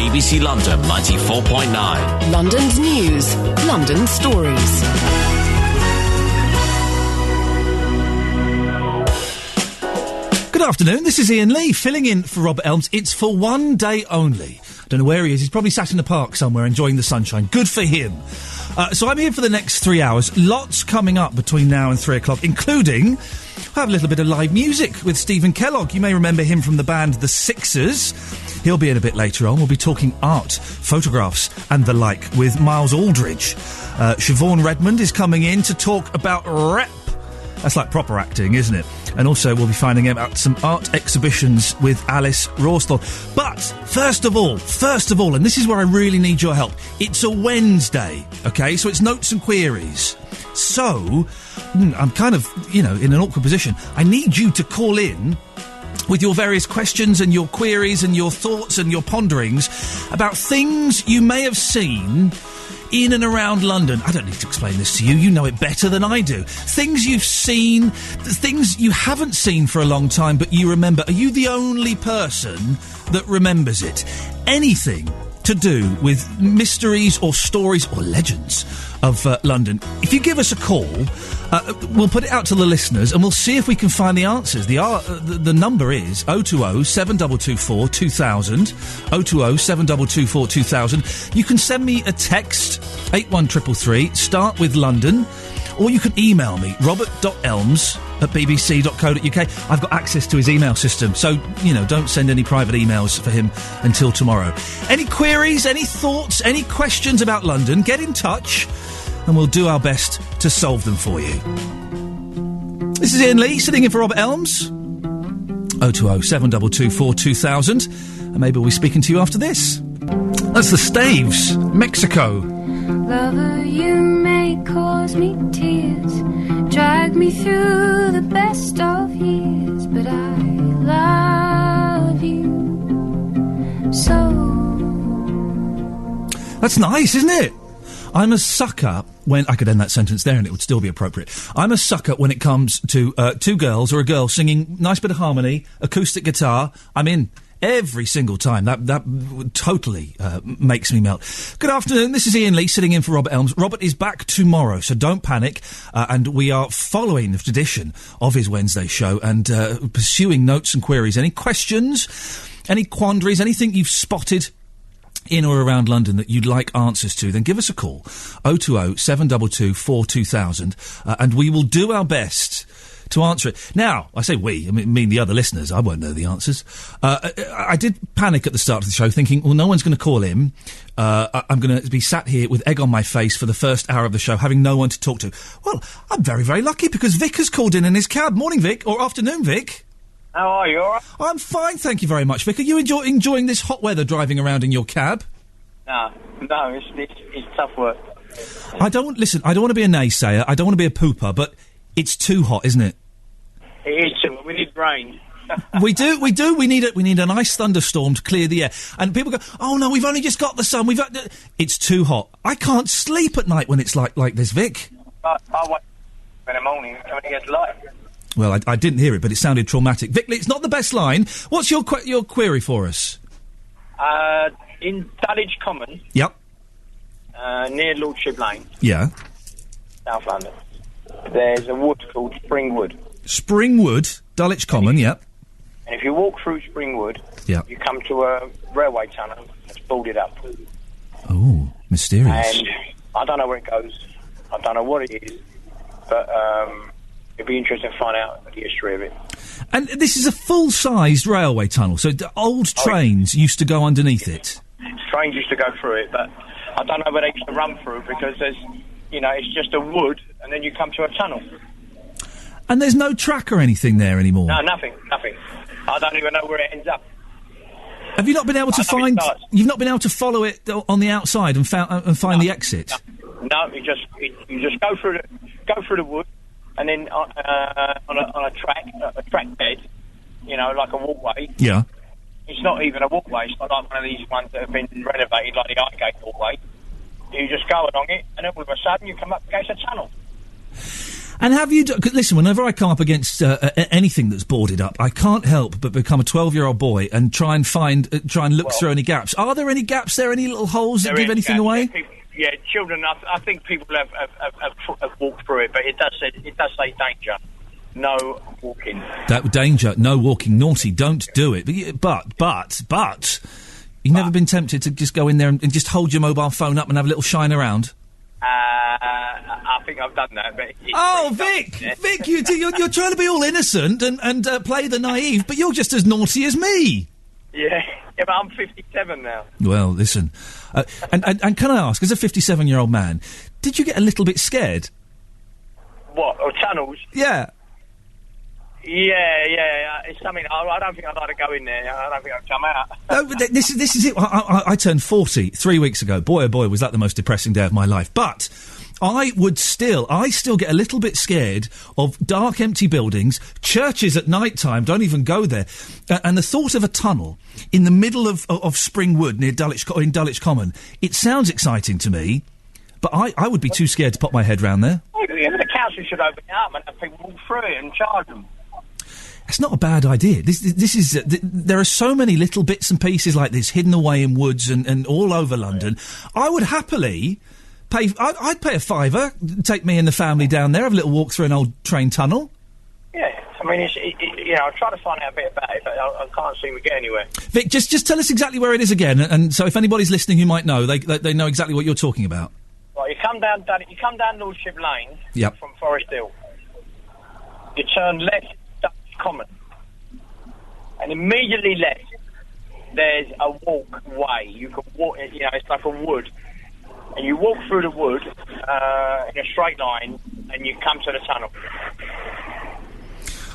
BBC London 94.9. London's news, London stories. Good afternoon, this is Iain Lee, filling in for Robert Elms. It's for one day only. Don't know where he is. He's probably sat in the park somewhere enjoying the sunshine. Good for him. So I'm here for the next 3 hours. Lots coming up between now and 3 o'clock, including... I have a little bit of live music with Stephen Kellogg. You may remember him from the band The Sixers. He'll be in a bit later on. We'll be talking art, photographs and the like with Miles Aldridge. Siobhan Redmond is coming in to talk about rep. That's like proper acting, isn't it? And also we'll be finding out about some art exhibitions with Alice Rawsthorne. But first of all, and this is where I really need your help, it's a Wednesday, OK? So it's notes and queries. So, I'm kind of, in an awkward position. I need you to call in with your various questions and your queries and your thoughts and your ponderings about things you may have seen in and around London. I don't need to explain this to you. You know it better than I do. Things you've seen, things you haven't seen for a long time but you remember. Are you the only person that remembers it? Anything to do with mysteries or stories or legends of London. If you give us a call, we'll put it out to the listeners and we'll see if we can find the answers. The number is 020 7224 2000. 020 7224 2000. You can send me a text, 81333, start with London, or you can email me, robert.elms@bbc.co.uk. I've got access to his email system, so, don't send any private emails for him until tomorrow. Any queries, any thoughts, any questions about London, get in touch and we'll do our best to solve them for you. This is Iain Lee, sitting in for Robert Elms. 020 7224 2000. And maybe we'll be speaking to you after this. That's the Staves, Mexico. Lover, you may cause me tears, drag me through the best of years, but I love you so. That's nice, isn't it? I'm a sucker when... I could end that sentence there and it would still be appropriate. I'm a sucker when it comes to two girls or a girl singing nice bit of harmony, acoustic guitar. I'm in. Every single time. That totally makes me melt. Good afternoon, this is Iain Lee, sitting in for Robert Elms. Robert is back tomorrow, so don't panic. And we are following the tradition of his Wednesday show and pursuing notes and queries. Any questions, any quandaries, anything you've spotted in or around London that you'd like answers to, then give us a call. 020 722 4200, and we will do our best to answer it. Now, I say we, I mean the other listeners. I won't know the answers. I did panic at the start of the show, thinking, well, no one's going to call in. I'm going to be sat here with egg on my face for the first hour of the show, having no one to talk to. Well, I'm very, very lucky because Vic has called in his cab. Morning, Vic, or afternoon, Vic. How are you, all right? I'm fine, thank you very much, Vic. Are you enjoying this hot weather driving around in your cab? No, it's tough work. I don't want to be a naysayer, I don't want to be a pooper, but it's too hot, isn't it? It is too. We need rain. We do. We need a nice thunderstorm to clear the air. And people go, oh no, we've only just got the sun. It's too hot. I can't sleep at night when it's like this, Vic. I wake in the morning when it gets light. Well, I didn't hear it, but it sounded traumatic. Vic, it's not the best line. What's your query for us? In Dulwich Common. Yep. Near Lordship Lane. Yeah. South London. There's a wood called Springwood. Springwood, Dulwich Common, yep. And if you walk through Springwood, yep, you come to a railway tunnel that's boarded up. Oh, mysterious. And I don't know where it goes. I don't know what it is. But it'd be interesting to find out the history of it. And this is a full-sized railway tunnel, so old trains used to go underneath it? Trains used to go through it, but I don't know where they used to run through because there's, it's just a wood and then you come to a tunnel. And there's no track or anything there anymore? No, nothing. I don't even know where it ends up. Have you not been able to find... You've not been able to follow it on the outside and find the exit? No, you just go through the wood, and then on a track bed, like a walkway. Yeah. It's not even a walkway. It's not like one of these ones that have been renovated, like the Highgate walkway. You just go along it, and then all of a sudden you come up against a tunnel. And have you... Listen, whenever I come up against anything that's boarded up, I can't help but become a 12-year-old boy and try and look through any gaps. Are there any gaps there, any little holes that give anything away? Yeah, children, I think people have walked through it, but it does say danger. No walking. That danger, no walking, naughty, don't do it. But, you've never been tempted to just go in there and just hold your mobile phone up and have a little shine around? I think I've done that, but... Vic, you're trying to be all innocent and play the naive, but you're just as naughty as me. Yeah, but I'm 57 now. Well, listen, and can I ask, as a 57-year-old man, did you get a little bit scared? What, or tunnels? Yeah. Yeah, it's something, I don't think I'd like to go in there, I don't think I'd come out. No, but this is it. I turned 40 3 weeks ago. Boy, oh boy, was that the most depressing day of my life. But I still get a little bit scared of dark, empty buildings, churches at night time, don't even go there. And the thought of a tunnel in the middle of Spring Wood near Dulwich Common, it sounds exciting to me, but I would be too scared to pop my head round there. The council should open it up and have people walk through it and charge them. It's not a bad idea. This is there are so many little bits and pieces like this hidden away in woods and all over London. I would happily pay. I'd pay a £5, take me and the family down there, have a little walk through an old train tunnel. Yeah, I mean, I'll try to find out a bit about it, but I can't seem to get anywhere. Vic, just tell us exactly where it is again, and so if anybody's listening who might know, they know exactly what you're talking about. Right, you come down Lordship Lane. Yep. From Forest Hill. You turn left. Common, and immediately left there's a walkway. You can walk, it's like a wood, and you walk through the wood in a straight line, and you come to the tunnel.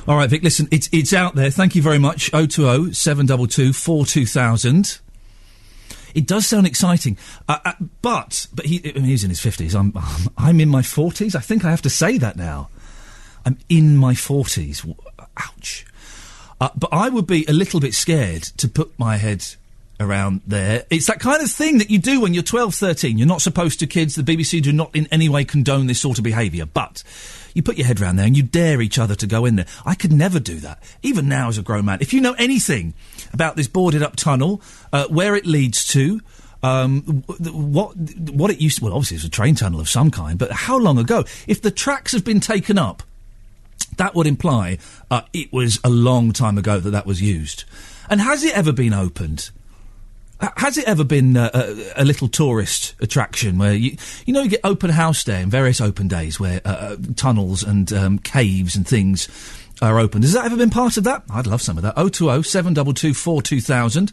All right, Vic, listen, it's out there. Thank you very much. 020 722 42000. It does sound exciting, but he's in his 50s. I'm in my 40s. I think I have to say that now. I'm in my 40s. Ouch. But I would be a little bit scared to put my head around there. It's that kind of thing that you do when you're 12, 13. You're not supposed to, kids. The BBC do not in any way condone this sort of behaviour. But you put your head around there and you dare each other to go in there. I could never do that, even now as a grown man. If you know anything about this boarded-up tunnel, where it leads to... what it used to... Well, obviously it's a train tunnel of some kind, but how long ago? If the tracks have been taken up, that would imply it was a long time ago that was used. And has it ever been opened? Has it ever been a little tourist attraction where you get open house day and various open days where tunnels and caves and things are opened? Has that ever been part of that? I'd love some of that. 020 722 42000.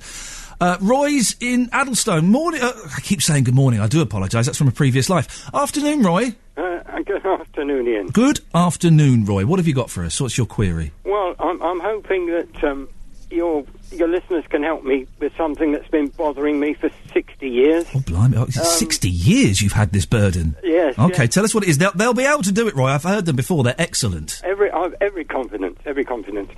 Roy's in Addlestone. Morning. I keep saying good morning. I do apologise. That's from a previous life. Afternoon, Roy. Good afternoon, Ian. Good afternoon, Roy. What have you got for us? What's your query? Well, I'm hoping that your listeners can help me with something that's been bothering me for 60 years. Oh, blimey. 60 years you've had this burden? Yes. OK, yes. Tell us what it is. They'll be able to do it, Roy. I've heard them before. They're excellent. Every confidence.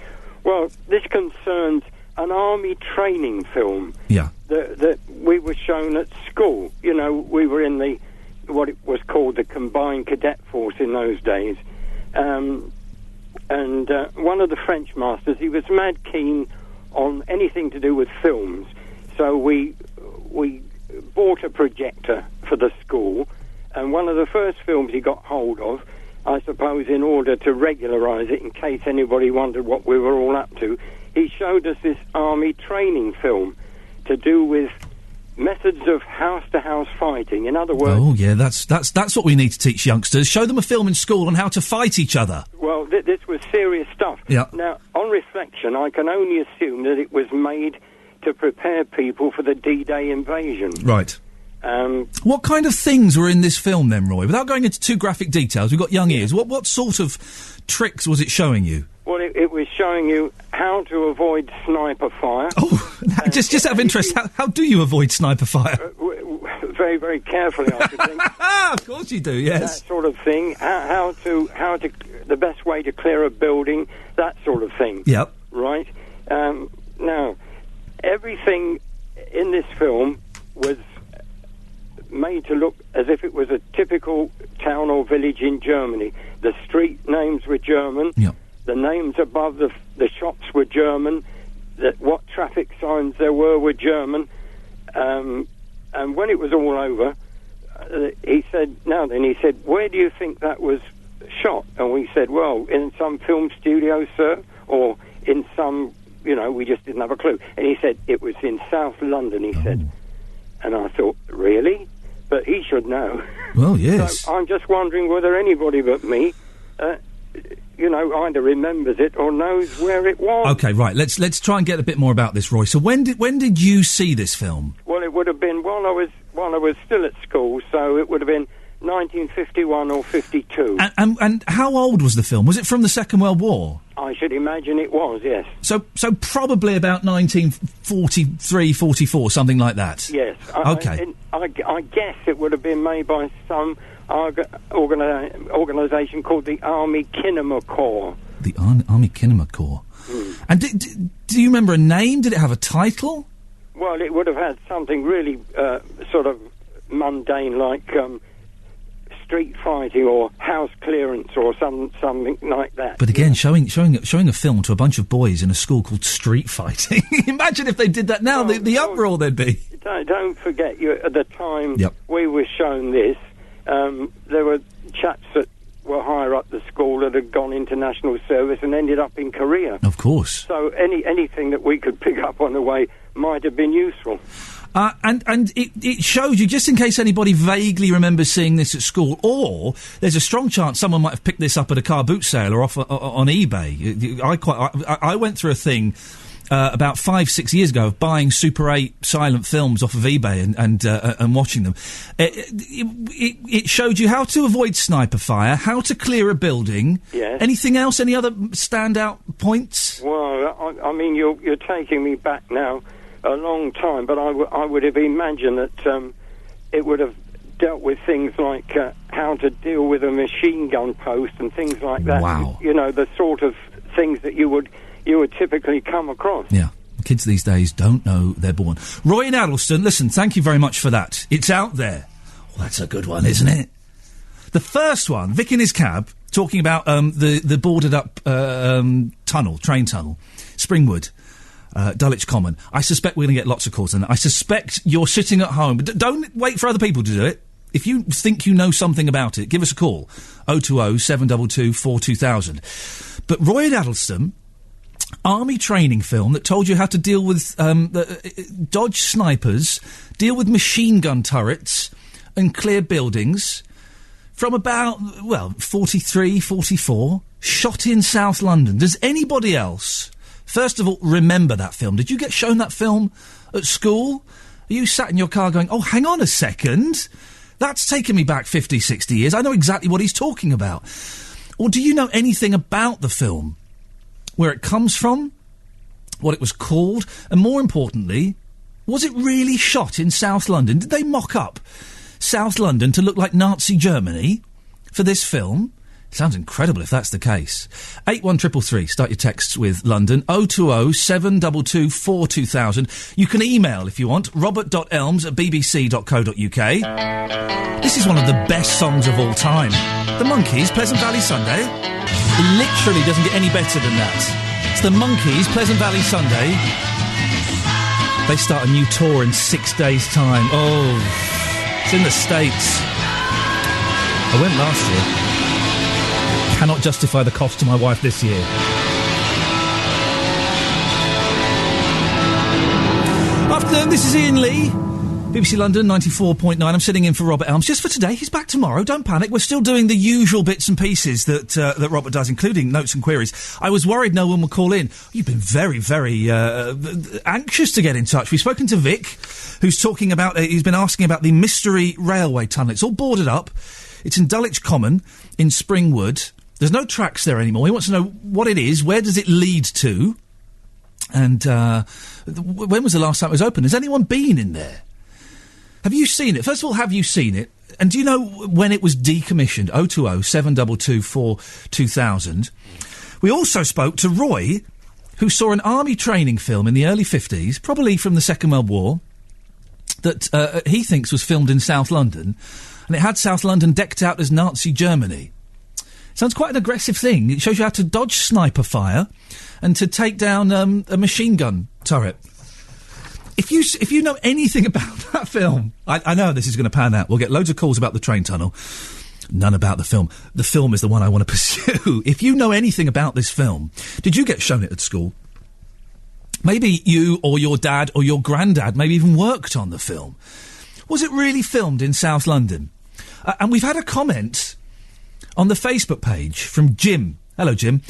Well, this concerns an army training film. Yeah. That we were shown at school. We were in what it was called the Combined Cadet Force in those days. And one of the French masters, he was mad keen on anything to do with films. So we bought a projector for the school, and one of the first films he got hold of, I suppose in order to regularise it in case anybody wondered what we were all up to, he showed us this army training film to do with methods of house-to-house fighting. In other words... Oh, yeah, that's what we need to teach youngsters. Show them a film in school on how to fight each other. Well, this was serious stuff. Yeah. Now, on reflection, I can only assume that it was made to prepare people for the D-Day invasion. Right. What kind of things were in this film, then, Roy? Without going into too graphic details, we've got young ears. What sort of tricks was it showing you? Well, it was showing you how to avoid sniper fire. Oh, just out of interest, how do you avoid sniper fire? Very, very carefully, I should think. Of course you do, yes. That sort of thing. How to the best way to clear a building, that sort of thing. Yep. Right. Now, everything in this film was made to look as if it was a typical town or village in Germany. The street names were German. Yep. The names above the shops were German. What traffic signs there were German. And when it was all over, he said, where do you think that was shot? And we said, well, in some film studio, sir, or in some, we just didn't have a clue. And he said, it was in South London, he said. And I thought, really? But he should know. Well, yes. So I'm just wondering whether anybody but me, either remembers it or knows where it was. Okay, right. Let's try and get a bit more about this, Roy. So when did you see this film? Well, it would have been while I was still at school, so it would have been 1951 or 52. And how old was the film? Was it from the Second World War? I should imagine it was, yes. So probably about 1943, 44, something like that? Yes. Okay. I guess it would have been made by some organisation called the Army Kinema Corps. The Army Kinema Corps. Mm. And do you remember a name? Did it have a title? Well, it would have had something really sort of mundane, like street fighting or house clearance or something like that. But again, showing a film to a bunch of boys in a school called Street Fighting. Imagine if they did that now, the uproar there'd be. Don't forget, at the time Yep. we were shown this, there were chaps that were higher up the school that had gone into national service and ended up in Korea. Of course. So anything that we could pick up on the way might have been useful. And it shows you, just in case anybody vaguely remembers seeing this at school, or there's a strong chance someone might have picked this up at a car boot sale or off on eBay. I went through a thing about 5-6 years ago of buying Super 8 silent films off of eBay and watching them. It showed you how to avoid sniper fire, how to clear a building. Yes. Anything else? Any other standout points? Well, I mean, you're taking me back now a long time, but I would have imagined that it would have dealt with things like how to deal with a machine gun post and things like that. Wow. The sort of things that you would typically come across. Yeah. Kids these days don't know they're born. Roy in Addleston, listen, thank you very much for that. It's out there. Well, that's a good one, isn't it? The first one, Vic in his cab, talking about the boarded up train tunnel, Springwood. Dulwich Common. I suspect we're going to get lots of calls on that. I suspect you're sitting at home. But don't wait for other people to do it. If you think you know something about it, give us a call. 020 722 42000. But Roy in Addleston, army training film that told you how to deal with dodge snipers, deal with machine gun turrets and clear buildings from about, 43, 44, shot in South London. Does anybody else... First of all, remember that film. Did you get shown that film at school? Are you sat in your car going, oh, hang on a second, that's taken me back 50, 60 years. I know exactly what he's talking about. Or do you know anything about the film? Where it comes from? What it was called? And more importantly, was it really shot in South London? Did they mock up South London to look like Nazi Germany for this film? Sounds incredible if that's the case. 81333, start your texts with London. 020 722 42000. You can email if you want, robert.elms@bbc.co.uk. This is one of the best songs of all time. The Monkees, Pleasant Valley Sunday. It literally doesn't get any better than that. It's the Monkees, Pleasant Valley Sunday. They start a new tour in 6 days' time. Oh, it's in the States. I went last year. Cannot justify the cost to my wife this year. Afternoon, this is Iain Lee. BBC London 94.9. I'm sitting in for Robert Elms. Just for today, he's back tomorrow. Don't panic. We're still doing the usual bits and pieces that Robert does, including notes and queries. I was worried no one would call in. You've been very, very anxious to get in touch. We've spoken to Vic, who's talking about... he's been asking about the mystery railway tunnel. It's all boarded up. It's in Dulwich Common in Springwood. There's no tracks there anymore. He wants to know what it is, where does it lead to, and when was the last time it was open? Has anyone been in there? Have you seen it? First of all, have you seen it? And do you know when it was decommissioned? 020 722 42000. We also spoke to Roy, who saw an army training film in the early 50s, probably from the Second World War, that he thinks was filmed in South London, and it had South London decked out as Nazi Germany. Sounds quite an aggressive thing. It shows you how to dodge sniper fire and to take down a machine gun turret. If you know anything about that film, I know this is going to pan out. We'll get loads of calls about the train tunnel. None about the film. The film is the one I want to pursue. If you know anything about this film, did you get shown it at school? Maybe you or your dad or your granddad maybe even worked on the film. Was it really filmed in South London? And we've had a comment on the Facebook page from Jim. Hello, Jim.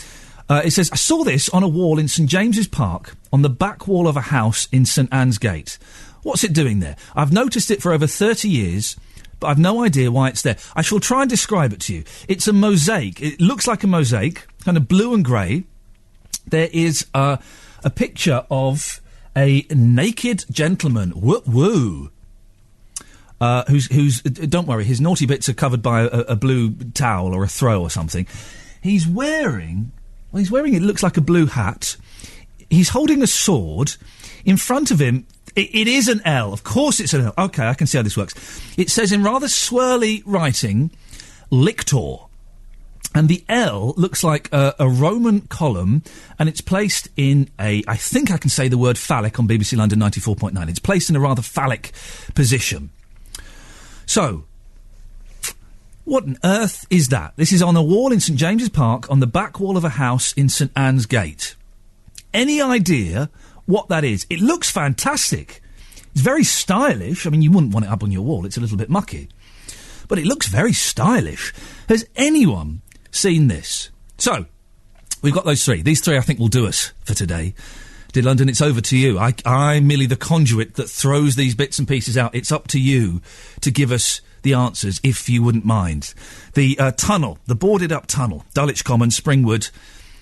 It says, I saw this on a wall in St James's Park on the back wall of a house in St Anne's Gate. What's it doing there? I've noticed it for over 30 years, but I've no idea why it's there. I shall try and describe it to you. It's a mosaic. It looks like a mosaic, kind of blue and grey. There is a picture of a naked gentleman. Woo! Who's don't worry, his naughty bits are covered by a blue towel or a throw or something. He's wearing, it looks like a blue hat. He's holding a sword. In front of him, it is an L. Of course it's an L. OK, I can see how this works. It says in rather swirly writing, Lictor. And the L looks like a Roman column, and it's placed in I think I can say the word phallic on BBC London 94.9. It's placed in a rather phallic position. So, what on earth is that? This is on a wall in St James's Park on the back wall of a house in St Anne's Gate. Any idea what that is? It looks fantastic. It's very stylish. I mean, you wouldn't want it up on your wall. It's a little bit mucky. But it looks very stylish. Has anyone seen this? So, we've got those three. These three, I think, will do us for today. Dear London, it's over to you. I'm merely the conduit that throws these bits and pieces out. It's up to you to give us the answers, if you wouldn't mind. The tunnel, the boarded-up tunnel, Dulwich Common, Springwood.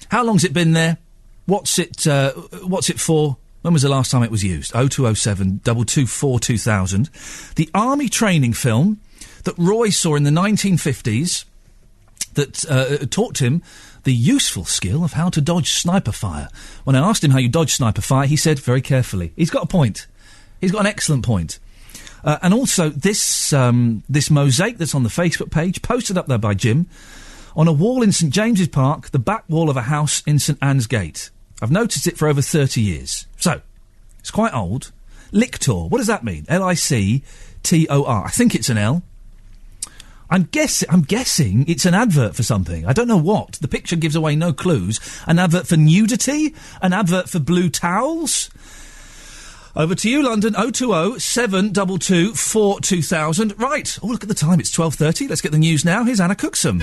How long's it been there? What's it for? When was the last time it was used? 0207 224 2000. The army training film that Roy saw in the 1950s that taught him the useful skill of how to dodge sniper fire. When I asked him how you dodge sniper fire, he said very carefully. He's got a point. He's got an excellent point. And also this mosaic that's on the Facebook page, posted up there by Jim, on a wall in St James's Park, the back wall of a house in St Anne's Gate. I've noticed it for over 30 years. So, it's quite old. Lictor, what does that mean? L-I-C-T-O-R. I think it's an L. I'm guessing it's an advert for something. I don't know what. The picture gives away no clues. An advert for nudity? An advert for blue towels? Over to you, London. 020 722 42000. Right. Oh, look at the time. It's 12:30. Let's get the news now. Here's Anna Cookson.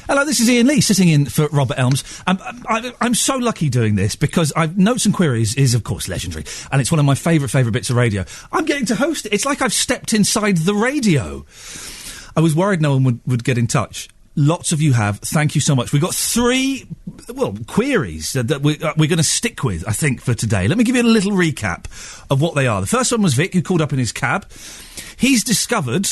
Hello, this is Iain Lee, sitting in for Robert Elms. I'm so lucky doing this because Notes and Queries is, of course, legendary, and it's one of my favourite bits of radio. I'm getting to host it. It's like I've stepped inside the radio. I was worried no one would get in touch. Lots of you have. Thank you so much. We've got three, queries that we're going to stick with, I think, for today. Let me give you a little recap of what they are. The first one was Vic, who called up in his cab. He's discovered...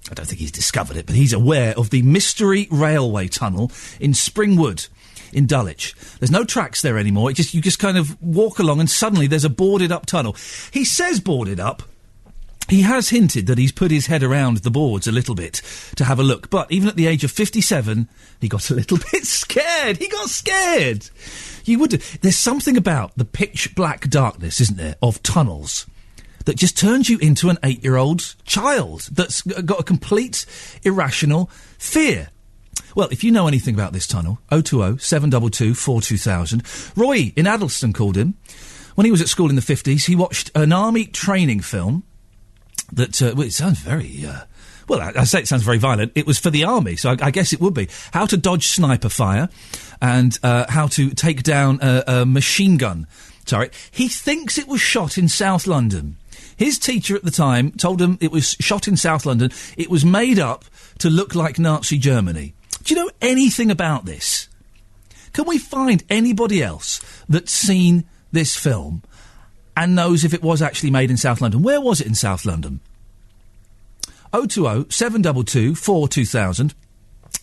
I don't think he's discovered it, but he's aware of the mystery railway tunnel in Springwood in Dulwich. There's no tracks there anymore. You just kind of walk along and suddenly there's a boarded-up tunnel. He says boarded up. He has hinted that he's put his head around the boards a little bit to have a look. But even at the age of 57, he got a little bit scared. He got scared. You would. There's something about the pitch-black darkness, isn't there, of tunnels that just turns you into an 8-year-old child that's got a complete irrational fear. Well, if you know anything about this tunnel, 020 722 42000. Roy in Addleston called him. When he was at school in the 50s, he watched an army training film that, it sounds very, I say it sounds very violent. It was for the army, so I guess it would be. How to dodge sniper fire and how to take down a machine gun turret. He thinks it was shot in South London. His teacher at the time told him it was shot in South London. It was made up to look like Nazi Germany. Do you know anything about this? Can we find anybody else that's seen this film and knows if it was actually made in South London? Where was it in South London? 020 722 42000.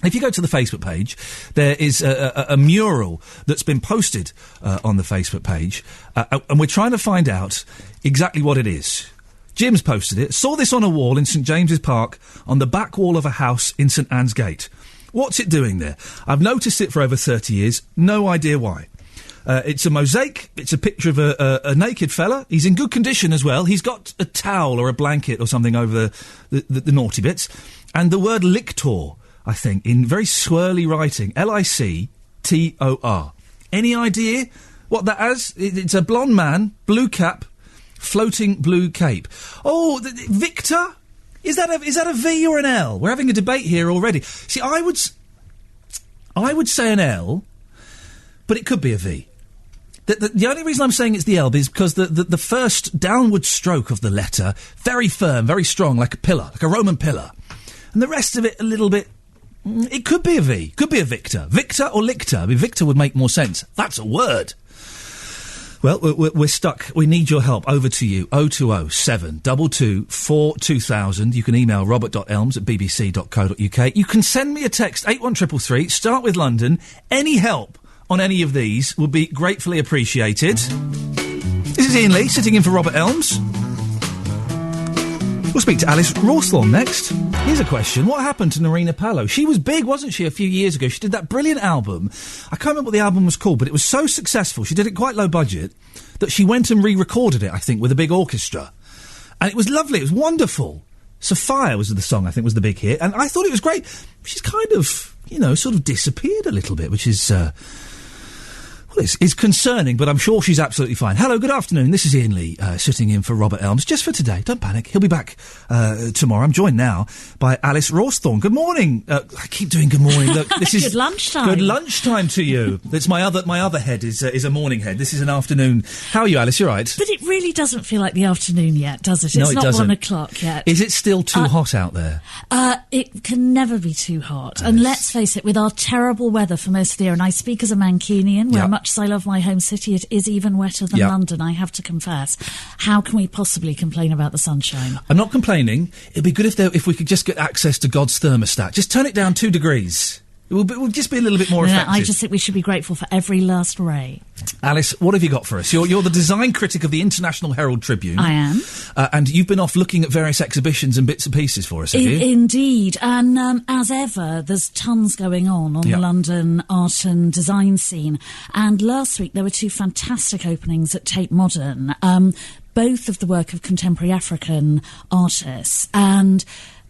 If you go to the Facebook page, there is a mural that's been posted on the Facebook page, and we're trying to find out exactly what it is. Jim's posted it. Saw this on a wall in St James's Park on the back wall of a house in St Anne's Gate. What's it doing there? I've noticed it for over 30 years. No idea why. It's a mosaic. It's a picture of a naked fella. He's in good condition as well. He's got a towel or a blanket or something over the naughty bits. And the word lictor, I think, in very swirly writing. Lictor. Any idea what that is? It's a blonde man, blue cap, floating blue cape. Oh, Victor? Is that a V or an L? We're having a debate here already. See, I would say an L, but it could be a V. The only reason I'm saying it's the L is because the first downward stroke of the letter, very firm, very strong, like a pillar, like a Roman pillar. And the rest of it a little bit... It could be a V. Could be a Victor. Victor or Lictor. I mean, Victor would make more sense. That's a word. Well, we're stuck. We need your help. Over to you. 020 722 42000. You can email robert.elms@bbc.co.uk. You can send me a text, 81333. Start with London. Any help on any of these would be gratefully appreciated. This is Iain Lee, sitting in for Robert Elms. We'll speak to Alice Rawsthorne next. Here's a question. What happened to Narina Palo? She was big, wasn't she, a few years ago? She did that brilliant album. I can't remember what the album was called, but it was so successful. She did it quite low budget that she went and re-recorded it, I think, with a big orchestra. And it was lovely. It was wonderful. Sophia was the song, I think, was the big hit. And I thought it was great. She's kind of, sort of disappeared a little bit, which is... It's concerning, but I'm sure she's absolutely fine. Hello, good afternoon. This is Iain Lee, sitting in for Robert Elms, just for today. Don't panic. He'll be back tomorrow. I'm joined now by Alice Rawsthorne. Good morning. I keep doing good morning. Look, this is good lunchtime. Good lunchtime to you. That's my other head is a morning head. This is an afternoon. How are you, Alice? You're right. But it really doesn't feel like the afternoon yet, does it? No, It's it not doesn't. 1 o'clock yet. Is it still too hot out there? It can never be too hot. And let's face it, with our terrible weather for most of the year, and I speak as a Mancunian, where much as I love my home city, it is even wetter than London, I have to confess. How can we possibly complain about the sunshine? I'm not complaining. It'd be good if we could just get access to God's thermostat. Just turn it down 2 degrees. It will just be a little bit more effective. I just think we should be grateful for every last ray. Alice, what have you got for us? You're the design critic of the International Herald Tribune. I am. And you've been off looking at various exhibitions and bits and pieces for us, have you? Indeed. And as ever, there's tons going on the London art and design scene. And last week there were 2 fantastic openings at Tate Modern, both of the work of contemporary African artists. And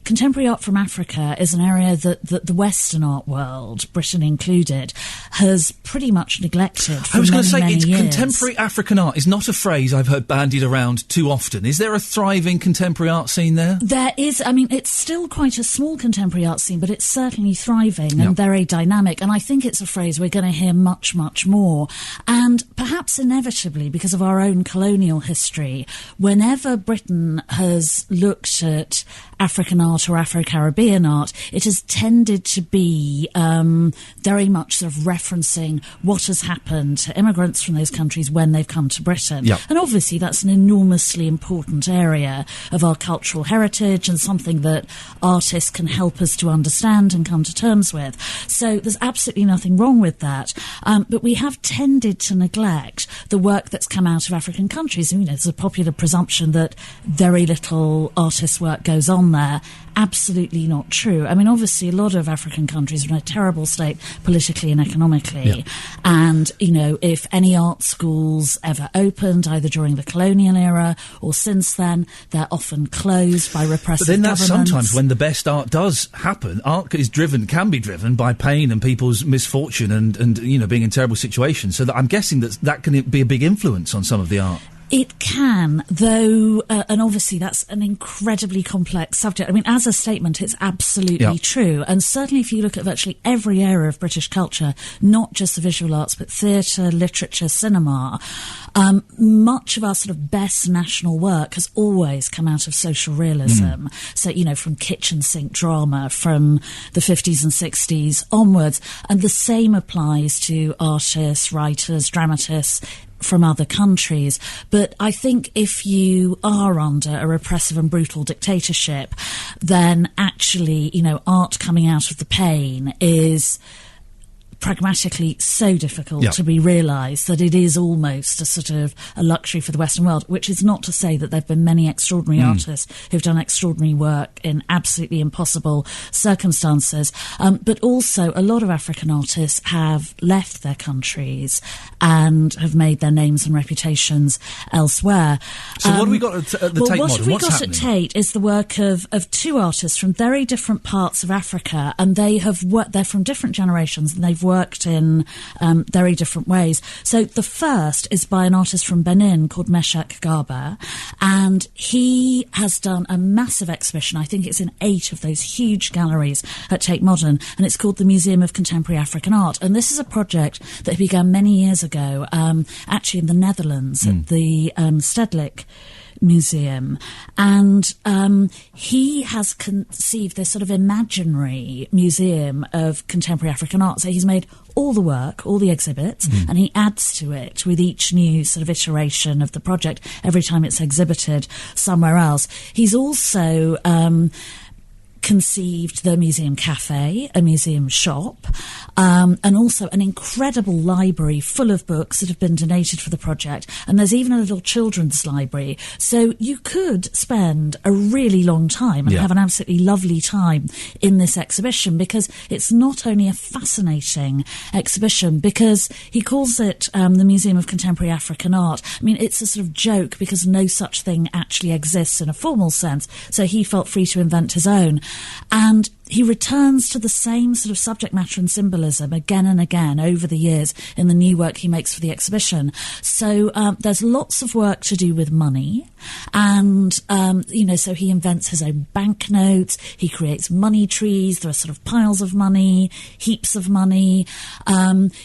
contemporary art from Africa is an area that the Western art world, Britain included, has pretty much neglected for I was going to say, many years. Contemporary African art is not a phrase I've heard bandied around too often. Is there a thriving contemporary art scene there? There is. I mean, it's still quite a small contemporary art scene, but it's certainly thriving and very dynamic. And I think it's a phrase we're going to hear much, much more. And perhaps inevitably, because of our own colonial history, whenever Britain has looked at African art or Afro-Caribbean art, it has tended to be very much sort of referencing what has happened to immigrants from those countries when they've come to Britain. Yep. And obviously that's an enormously important area of our cultural heritage and something that artists can help us to understand and come to terms with. So there's absolutely nothing wrong with that. But we have tended to neglect the work that's come out of African countries. And, there's a popular presumption that very little artist work goes on there. Absolutely not true. I mean, obviously, a lot of African countries are in a terrible state politically and economically. Yeah. And, if any art schools ever opened, either during the colonial era or since then, they're often closed by repressive governments. But then that's sometimes when the best art does happen. Art can be driven by pain and people's misfortune and being in terrible situations. So that I'm guessing that can be a big influence on some of the art. It can, though, and obviously that's an incredibly complex subject. I mean, as a statement, it's absolutely true. And certainly if you look at virtually every area of British culture, not just the visual arts, but theatre, literature, cinema, much of our sort of best national work has always come out of social realism. So, from kitchen sink drama from the 50s and 60s onwards. And the same applies to artists, writers, dramatists, from other countries. But I think if you are under a repressive and brutal dictatorship, then actually, art coming out of the pain is pragmatically so difficult to be realised that it is almost a sort of a luxury for the Western world, which is not to say that there have been many extraordinary artists who've done extraordinary work in absolutely impossible circumstances, but also a lot of African artists have left their countries and have made their names and reputations elsewhere. So what have we got at the Tate Modern? What have we got happening? at Tate is the work of two artists from very different parts of Africa, and they have they're from different generations, and they've worked in very different ways. So the first is by an artist from Benin called Meshach Garba, and he has done a massive exhibition. I think it's in 8 of those huge galleries at Tate Modern, and it's called the Museum of Contemporary African Art. And this is a project that began many years ago, actually in the Netherlands, at the Stedelijk Museum, and he has conceived this sort of imaginary museum of contemporary African art. So he's made all the work, all the exhibits, and he adds to it with each new sort of iteration of the project every time it's exhibited somewhere else. He's also conceived the museum cafe, a museum shop, and also an incredible library full of books that have been donated for the project. And there's even a little children's library. So you could spend a really long time and have an absolutely lovely time in this exhibition, because it's not only a fascinating exhibition, because he calls it the Museum of Contemporary African Art. I mean, it's a sort of joke because no such thing actually exists in a formal sense. So he felt free to invent his own. And he returns to the same sort of subject matter and symbolism again and again over the years in the new work he makes for the exhibition. So there's lots of work to do with money, and so he invents his own banknotes, he creates money trees, there are sort of piles of money, heaps of money.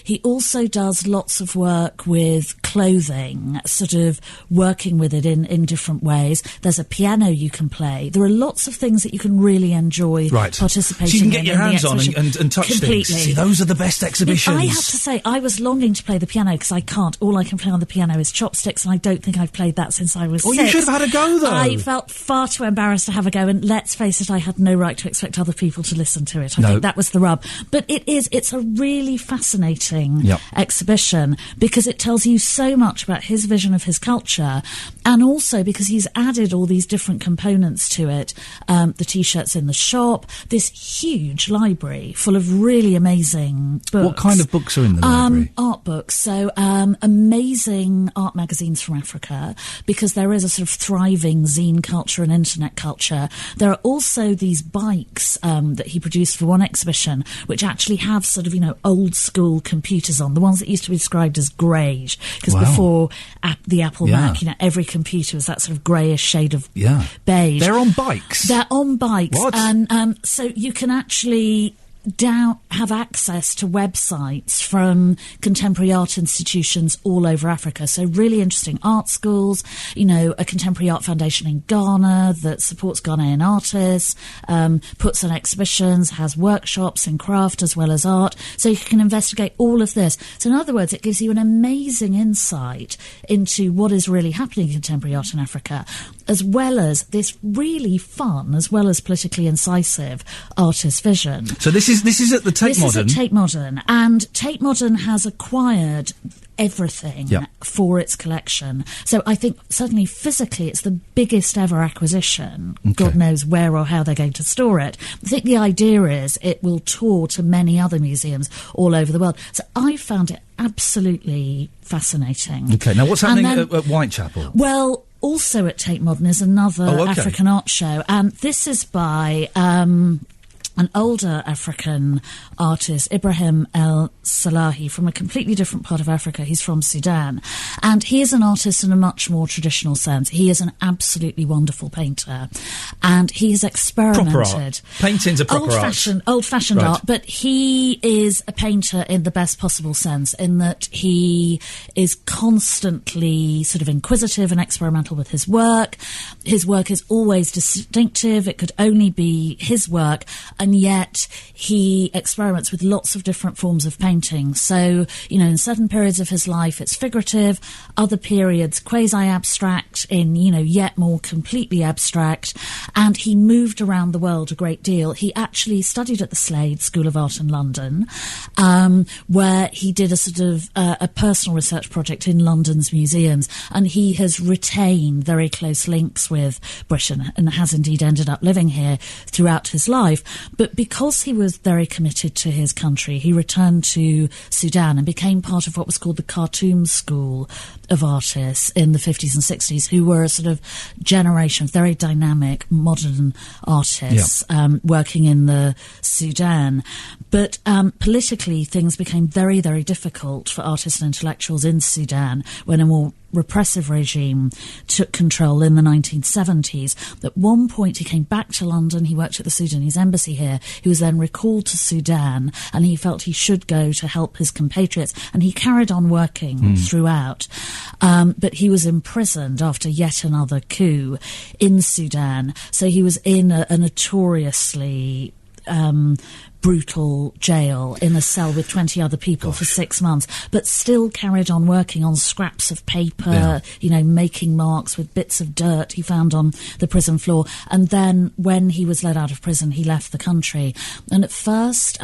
He also does lots of work with clothing, sort of working with it in different ways. There's a piano you can play. There are lots of things that you can really enjoy participating in. So you can get your hands on and touch completely. things. See, those are the best exhibitions. I have to say, I was longing to play the piano because I can't. All I can play on the piano is chopsticks, and I don't think I've played that since I was 6. You should have had a go, though. I felt far too embarrassed to have a go, and let's face it, I had no right to expect other people to listen to it. I think that was the rub. But it's a really fascinating exhibition because it tells you so much about his vision of his culture, and also because he's added all these different components to it. The T-shirts in the shop, this huge library full of really amazing books. What kind of books are in the library? Art books. So amazing art magazines from Africa, because there is a sort of thriving zine culture and internet culture. There are also these bikes that he produced for one exhibition, which actually have sort of, old school computers on, the ones that used to be described as greyish, because before the Apple Mac, every computer was that sort of greyish shade of beige. They're on bikes? They're on bikes. What? And so you can actually have access to websites from contemporary art institutions all over Africa. So really interesting art schools, a contemporary art foundation in Ghana that supports Ghanaian artists, puts on exhibitions, has workshops in craft as well as art. So you can investigate all of this. So in other words, it gives you an amazing insight into what is really happening in contemporary art in Africa, as well as this really fun, as well as politically incisive artist vision. So this is at the Tate Modern. This is at Tate Modern, and Tate Modern has acquired everything for its collection. So I think certainly physically it's the biggest ever acquisition. Okay. God knows where or how they're going to store it. I think the idea is it will tour to many other museums all over the world. So I found it absolutely fascinating. Okay, now what's happening at Whitechapel? Well, also at Tate Modern is another African art show, and this is by an older African artist, Ibrahim El Salahi, from a completely different part of Africa. He's from Sudan. And he is an artist in a much more traditional sense. He is an absolutely wonderful painter. And he has experimented. Proper art. Painting's a proper old-fashioned art, but he is a painter in the best possible sense, in that he is constantly sort of inquisitive and experimental with his work. His work is always distinctive. It could only be his work. And and yet he experiments with lots of different forms of painting. So, in certain periods of his life it's figurative, other periods quasi-abstract, in, yet more completely abstract, and he moved around the world a great deal. He actually studied at the Slade School of Art in London, where he did a sort of a personal research project in London's museums, and he has retained very close links with Britain and has indeed ended up living here throughout his life. But because he was very committed to his country, he returned to Sudan and became part of what was called the Khartoum School of artists in the 50s and 60s, who were a sort of generation of very dynamic modern artists working in the Sudan. But politically, things became very, very difficult for artists and intellectuals in Sudan when a more repressive regime took control in the 1970s. At one point he came back to London, he worked at the Sudanese embassy here, he was then recalled to Sudan, and he felt he should go to help his compatriots, and he carried on working throughout. But he was imprisoned after yet another coup in Sudan, so he was in a notoriously brutal jail in a cell with 20 other people for 6 months, but still carried on working on scraps of paper, making marks with bits of dirt he found on the prison floor. And then when he was let out of prison, he left the country. And at first,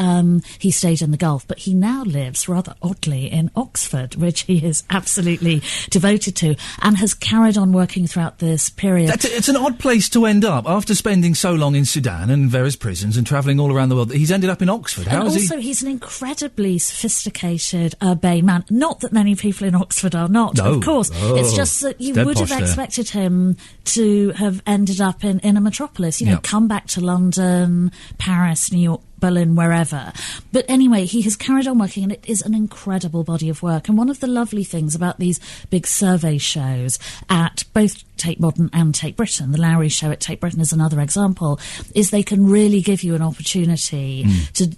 he stayed in the Gulf, but he now lives rather oddly in Oxford, which he is absolutely devoted to, and has carried on working throughout this period. It's an odd place to end up after spending so long in Sudan and various prisons and travelling all around the world. He's ended up in Oxford. How and is also, he's an incredibly sophisticated, urbane man. Not that many people in Oxford are not, of course. It's just that you would have expected him to have ended up in a metropolis. Come back to London, Paris, New York, Berlin, wherever. But anyway, he has carried on working, and it is an incredible body of work. And one of the lovely things about these big survey shows at both Tate Modern and Tate Britain, the Lowry show at Tate Britain is another example, is they can really give you an opportunity to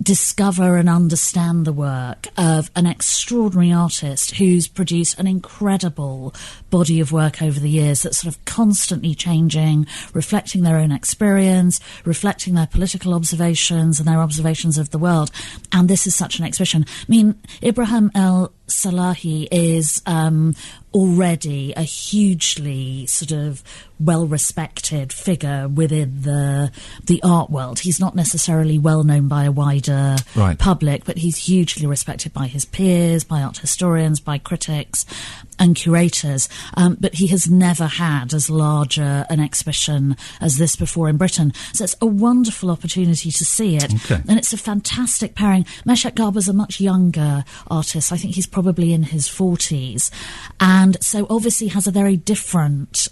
discover and understand the work of an extraordinary artist who's produced an incredible body of work over the years that's sort of constantly changing, reflecting their own experience, reflecting their political observations and their observations of the world. And this is such an exhibition. I mean, Ibrahim El-Salahi is already a hugely sort of well-respected figure within the art world. He's not necessarily well-known by a wider public, but he's hugely respected by his peers, by art historians, by critics and curators. But he has never had as large an exhibition as this before in Britain. So it's a wonderful opportunity to see it. Okay. And it's a fantastic pairing. Meshack Garber's a much younger artist. I think he's probably in his 40s. And so obviously has a very different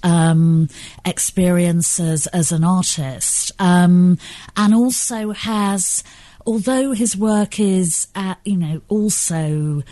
experience as an artist. And also has, although his work is, also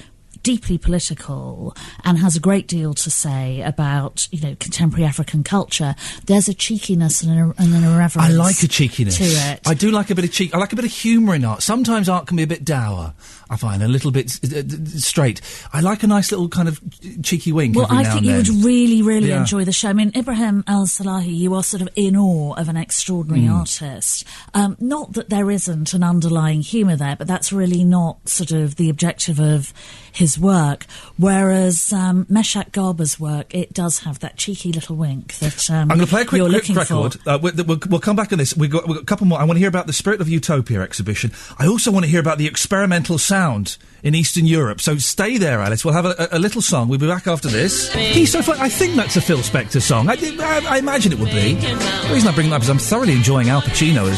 deeply political and has a great deal to say about, contemporary African culture, there's a cheekiness and an irreverence. I like a cheekiness to it. I do like a bit of cheek. I like a bit of humour in art. Sometimes art can be a bit dour, I find, a little bit straight. I like a nice little kind of cheeky wink. Well, every I now think and you then. would really, really enjoy the show. I mean, Ibrahim El-Salahi, you are sort of in awe of an extraordinary artist. Not that there isn't an underlying humour there, but that's really not sort of the objective of his work. Whereas Meshack Garber's work, it does have that cheeky little wink that I'm going to play a quick record. We'll come back on this. We've got a couple more. I want to hear about the Spirit of Utopia exhibition. I also want to hear about the experimental sound in Eastern Europe. So stay there, Alice. We'll have a little song. We'll be back after this. He's so fun. I think that's a Phil Spector song. I imagine it would be. The reason I bring that up is I'm thoroughly enjoying Al Pacino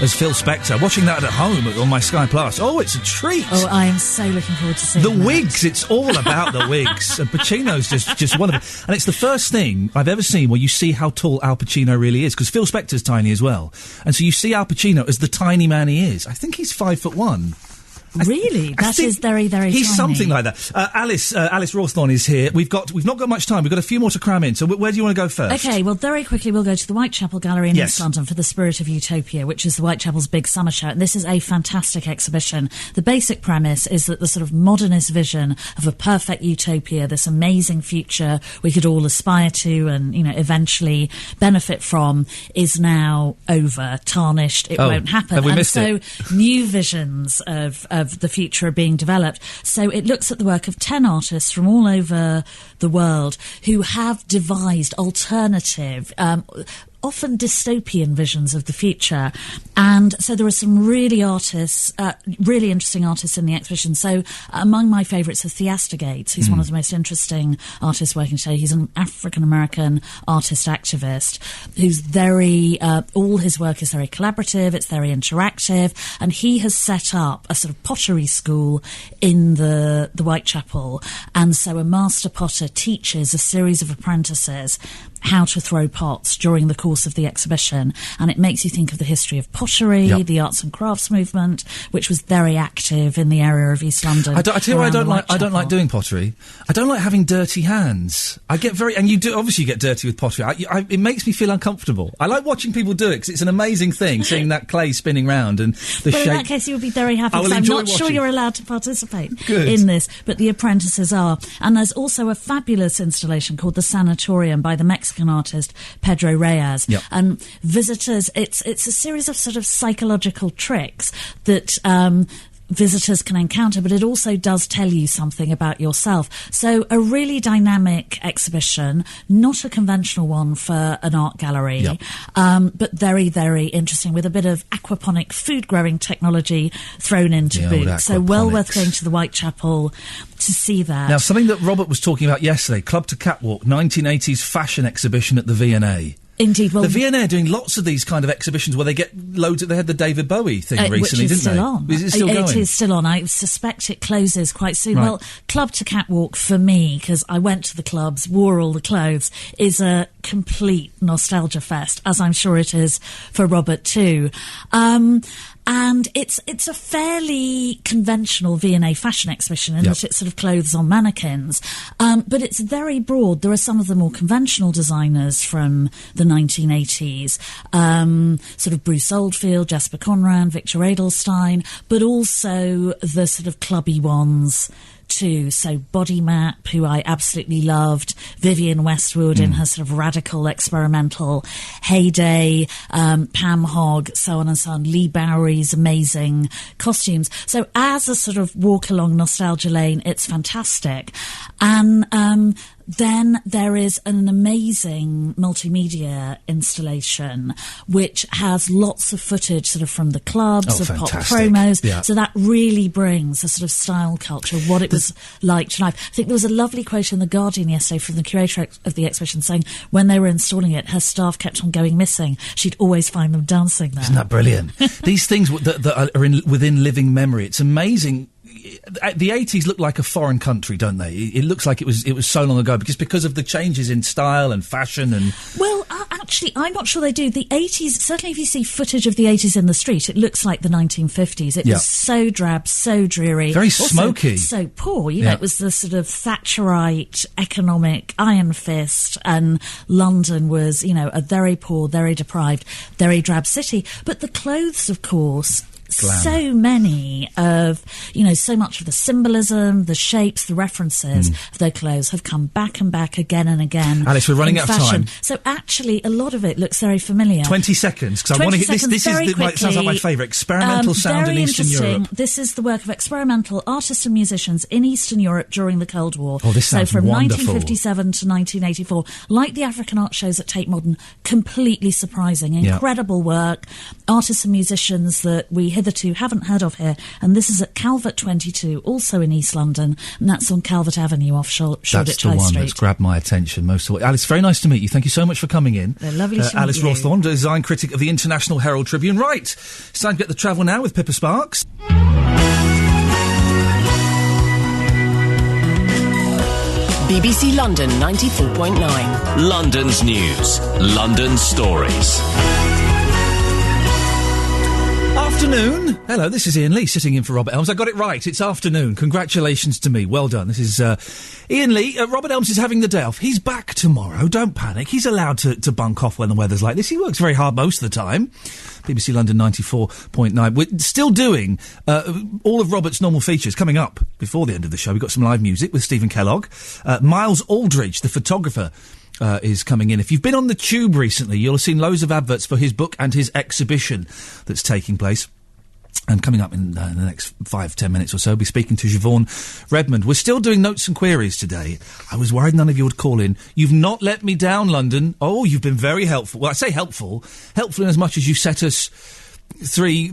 as Phil Spector. Watching that at home on my Sky Plus. Oh, it's a treat. Oh, I am so looking forward to seeing the that. wigs. It's all about the wigs. And Pacino's just one of them. And it's the first thing I've ever seen where you see how tall Al Pacino really is, because Phil Spector's tiny as well. And so you see Al Pacino as the tiny man he is. I think he's 5'1". Really? That is very, very He's tiny. something like that. Alice Rawthorne is here. We've not got much time. We've got a few more to cram in. So where do you want to go first? Okay, well, very quickly we'll go to the Whitechapel Gallery in Yes. East London for the Spirit of Utopia, which is the Whitechapel's big summer show. And this is a fantastic exhibition. The basic premise is that the sort of modernist vision of a perfect utopia, this amazing future we could all aspire to and, eventually benefit from, is now over, tarnished. It won't happen. Have we and missed so it? new visions of the future are being developed. So it looks at the work of 10 artists from all over the world who have devised alternative, often dystopian visions of the future. And so there are some really interesting artists in the exhibition. So among my favourites are Theaster Gates, who's one of the most interesting artists working today. He's an African-American artist activist who's all his work is very collaborative, it's very interactive, and he has set up a sort of pottery school in the Whitechapel. And so a master potter teaches a series of apprentices how to throw pots during the course of the exhibition, and it makes you think of the history of pottery, the arts and crafts movement, which was very active in the area of East London. I tell you what I don't like doing pottery. I don't like having dirty hands. I get and you do obviously get dirty with pottery. It makes me feel uncomfortable. I like watching people do it because it's an amazing thing, seeing that clay spinning round and the shape. But in that case, you would be very happy. I'm not sure you're allowed to participate Good. in this, but the apprentices are. And there's also a fabulous installation called The Sanatorium by the Mexican artist Pedro Reyes. Yep. And visitors, it's a series of sort of psychological tricks that visitors can encounter, but it also does tell you something about yourself. So a really dynamic exhibition, not a conventional one for an art gallery, but very, very interesting, with a bit of aquaponic food growing technology thrown into boot. So well worth going to the Whitechapel to see that. Now, something that Robert was talking about yesterday, Club to Catwalk, 1980s fashion exhibition at the V&A. Indeed. Well, the V&A are doing lots of these kind of exhibitions where they get loads of... They had the David Bowie thing recently, didn't they? On. Is it still going? It is still on. I suspect it closes quite soon. Right. Well, Club to Catwalk, for me, because I went to the clubs, wore all the clothes, is a complete nostalgia fest, as I'm sure it is for Robert too. And it's a fairly conventional V&A fashion exhibition in that it sort of clothes on mannequins. But it's very broad. There are some of the more conventional designers from the 1980s, sort of Bruce Oldfield, Jasper Conran, Victor Edelstein, but also the sort of clubby ones too. So Body Map, who I absolutely loved, Vivienne Westwood in her sort of radical experimental heyday, Pam Hogg, so on and so on, Lee Bowery's amazing costumes. So as a sort of walk along nostalgia lane, it's fantastic. And then there is an amazing multimedia installation which has lots of footage sort of from the clubs, of pop promos. Yeah. So that really brings a sort of style culture, what it was like to life. I think there was a lovely quote in The Guardian yesterday from the curator of the exhibition saying when they were installing it, her staff kept on going missing. She'd always find them dancing there. Isn't that brilliant? These things that are within living memory, it's amazing. The 80s look like a foreign country, don't they? It looks like it was so long ago because of the changes in style and fashion and... Well, actually, I'm not sure they do. The 80s, certainly if you see footage of the 80s in the street, it looks like the 1950s. It was so drab, so dreary. Very also smoky. So poor, you know, it was the sort of Thatcherite economic iron fist, and London was, you know, a very poor, very deprived, very drab city. But the clothes, of course... Glam. So many of, you know, so much of the symbolism, the shapes, the references of their clothes have come back and back again and again. Alice, we're running out of time. So actually, a lot of it looks very familiar. 20 seconds, because I want to hear this. This is sounds like my favourite. Experimental sound in Eastern Europe. This is the work of experimental artists and musicians in Eastern Europe during the Cold War. Oh, this sounds from wonderful. 1957 to 1984. Like the African art shows at Tate Modern, completely surprising, incredible work. Artists and musicians that we hitherto haven't heard of here, and this is at Calvert 22, also in East London, and that's on Calvert Avenue off Shoreditch High Street. That's the one that's grabbed my attention most of all. Alice, very nice to meet you. Thank you so much for coming in. Lovely to meet Alice you. Rawthorne, design critic of the International Herald Tribune. Right, it's time to get the travel now with Pippa Sparks. BBC London 94.9. London's news, London's stories. Afternoon. Hello, this is Iain Lee sitting in for Robert Elms. I got it right. It's afternoon. Congratulations to me. Well done. This is Iain Lee. Robert Elms is having the day off. He's back tomorrow. Don't panic. He's allowed to bunk off when the weather's like this. He works very hard most of the time. BBC London 94.9. We're still doing all of Robert's normal features coming up before the end of the show. We've got some live music with Stephen Kellogg. Miles Aldridge, the photographer, is coming in. If you've been on the tube recently, you'll have seen loads of adverts for his book and his exhibition that's taking place. And coming up in the next 5-10 minutes or so, we'll be speaking to Siobhan Redmond. We're still doing notes and queries today. I was worried none of you would call in. You've not let me down, London. Oh, you've been very helpful. Well, I say helpful. Helpful in as much as you set us three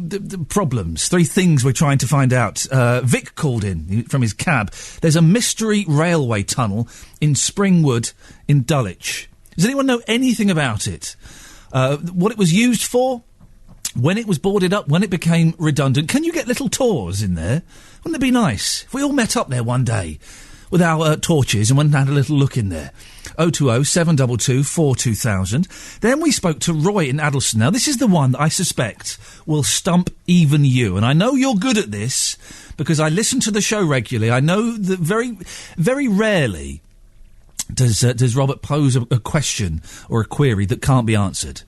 problems, three things we're trying to find out. Vic called in from his cab. There's a mystery railway tunnel in Springwood in Dulwich. Does anyone know anything about it? What it was used for? When it was boarded up? When it became redundant? Can you get little tours in there? Wouldn't it be nice if we all met up there one day with our torches and went and had a little look in there? 020 722 42000. Then we spoke to Roy in Addleston. Now, this is the one that I suspect will stump even you. And I know you're good at this because I listen to the show regularly. I know that very, very rarely does Robert pose a question or a query that can't be answered.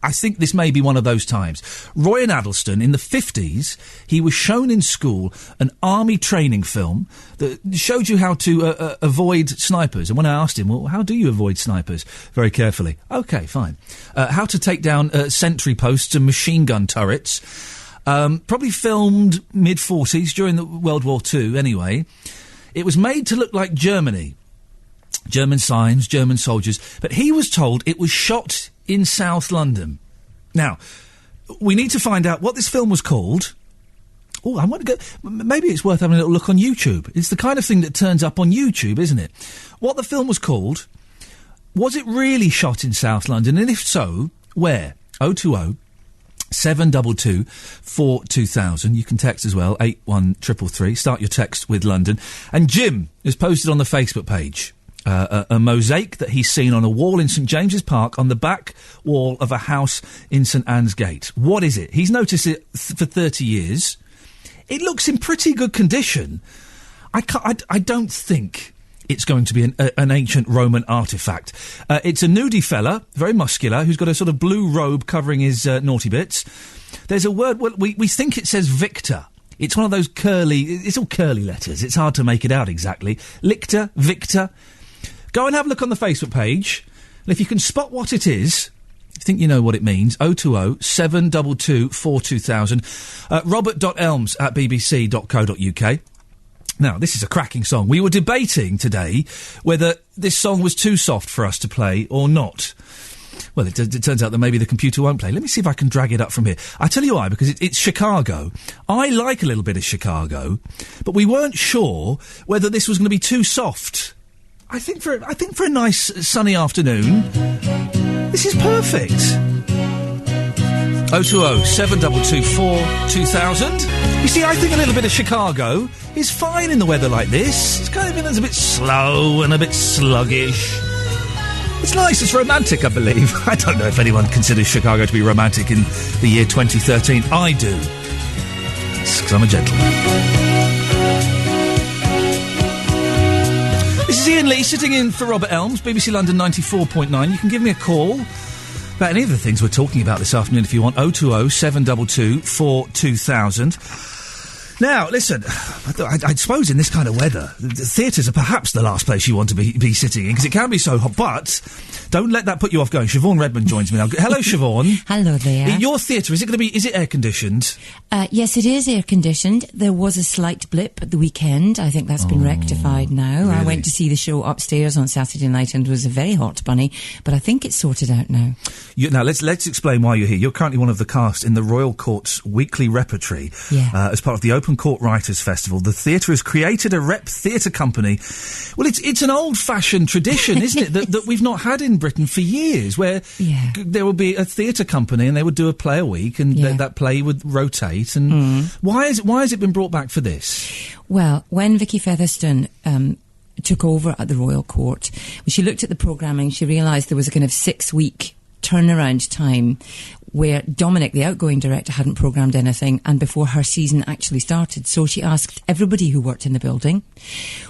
I think this may be one of those times. Roy in Addleston, in the 50s, he was shown in school an army training film that showed you how to avoid snipers. And when I asked him, well, how do you avoid snipers? Very carefully. OK, fine. How to take down sentry posts and machine gun turrets. Probably filmed mid-40s during the World War II, anyway. It was made to look like Germany. German signs, German soldiers. But he was told it was shot in South London. Now, we need to find out what this film was called. Oh, I want to go... Maybe it's worth having a little look on YouTube. It's the kind of thing that turns up on YouTube, isn't it? What the film was called. Was it really shot in South London? And if so, where? 020 722 42000. You can text as well, 81333. Start your text with London. And Jim has posted on the Facebook page a mosaic that he's seen on a wall in St James's Park on the back wall of a house in St Anne's Gate. What is it? He's noticed it for 30 years. It looks in pretty good condition. I don't think it's going to be an ancient Roman artefact. It's a nudie fella, very muscular, who's got a sort of blue robe covering his naughty bits. There's a word, well, we think it says Victor. It's one of those it's all curly letters. It's hard to make it out exactly. Lictor, Victor. Go and have a look on the Facebook page. And if you can spot what it is, I think you know what it means. 020 722 42000. robert.elms@bbc.co.uk. Now, this is a cracking song. We were debating today whether this song was too soft for us to play or not. Well, it turns out that maybe the computer won't play. Let me see if I can drag it up from here. I tell you why, because it's Chicago. I like a little bit of Chicago, but we weren't sure whether this was going to be too soft. I think for a nice sunny afternoon, this is perfect. 020 722 42000. You see, I think a little bit of Chicago is fine in the weather like this. It's kind of a bit slow and a bit sluggish. It's nice, it's romantic, I believe. I don't know if anyone considers Chicago to be romantic in the year 2013. I do. It's because I'm a gentleman. This is Iain Lee sitting in for Robert Elms, BBC London 94.9. You can give me a call about any of the things we're talking about this afternoon if you want. 020 722 42000. Now, listen, I suppose in this kind of weather, the theatres are perhaps the last place you want to be sitting in, because it can be so hot, but don't let that put you off going. Siobhan Redmond joins me now. Hello, Siobhan. Hello there. Your theatre, is it air-conditioned? Yes, it is air-conditioned. There was a slight blip at the weekend. I think that's been rectified now. Really? I went to see the show upstairs on Saturday night and it was a very hot bunny, but I think it's sorted out now. Now, let's explain why you're here. You're currently one of the cast in the Royal Court's weekly repertory as part of the Open Court Writers' Festival. The theatre has created a rep theatre company. Well, it's an old-fashioned tradition, isn't it, that we've not had in Britain for years, where there would be a theatre company and they would do a play a week and that play would rotate. And why has it been brought back for this? Well, when Vicky Featherstone took over at the Royal Court, when she looked at the programming, she realised there was a kind of 6-week turnaround time where Dominic, the outgoing director, hadn't programmed anything, and before her season actually started. So she asked everybody who worked in the building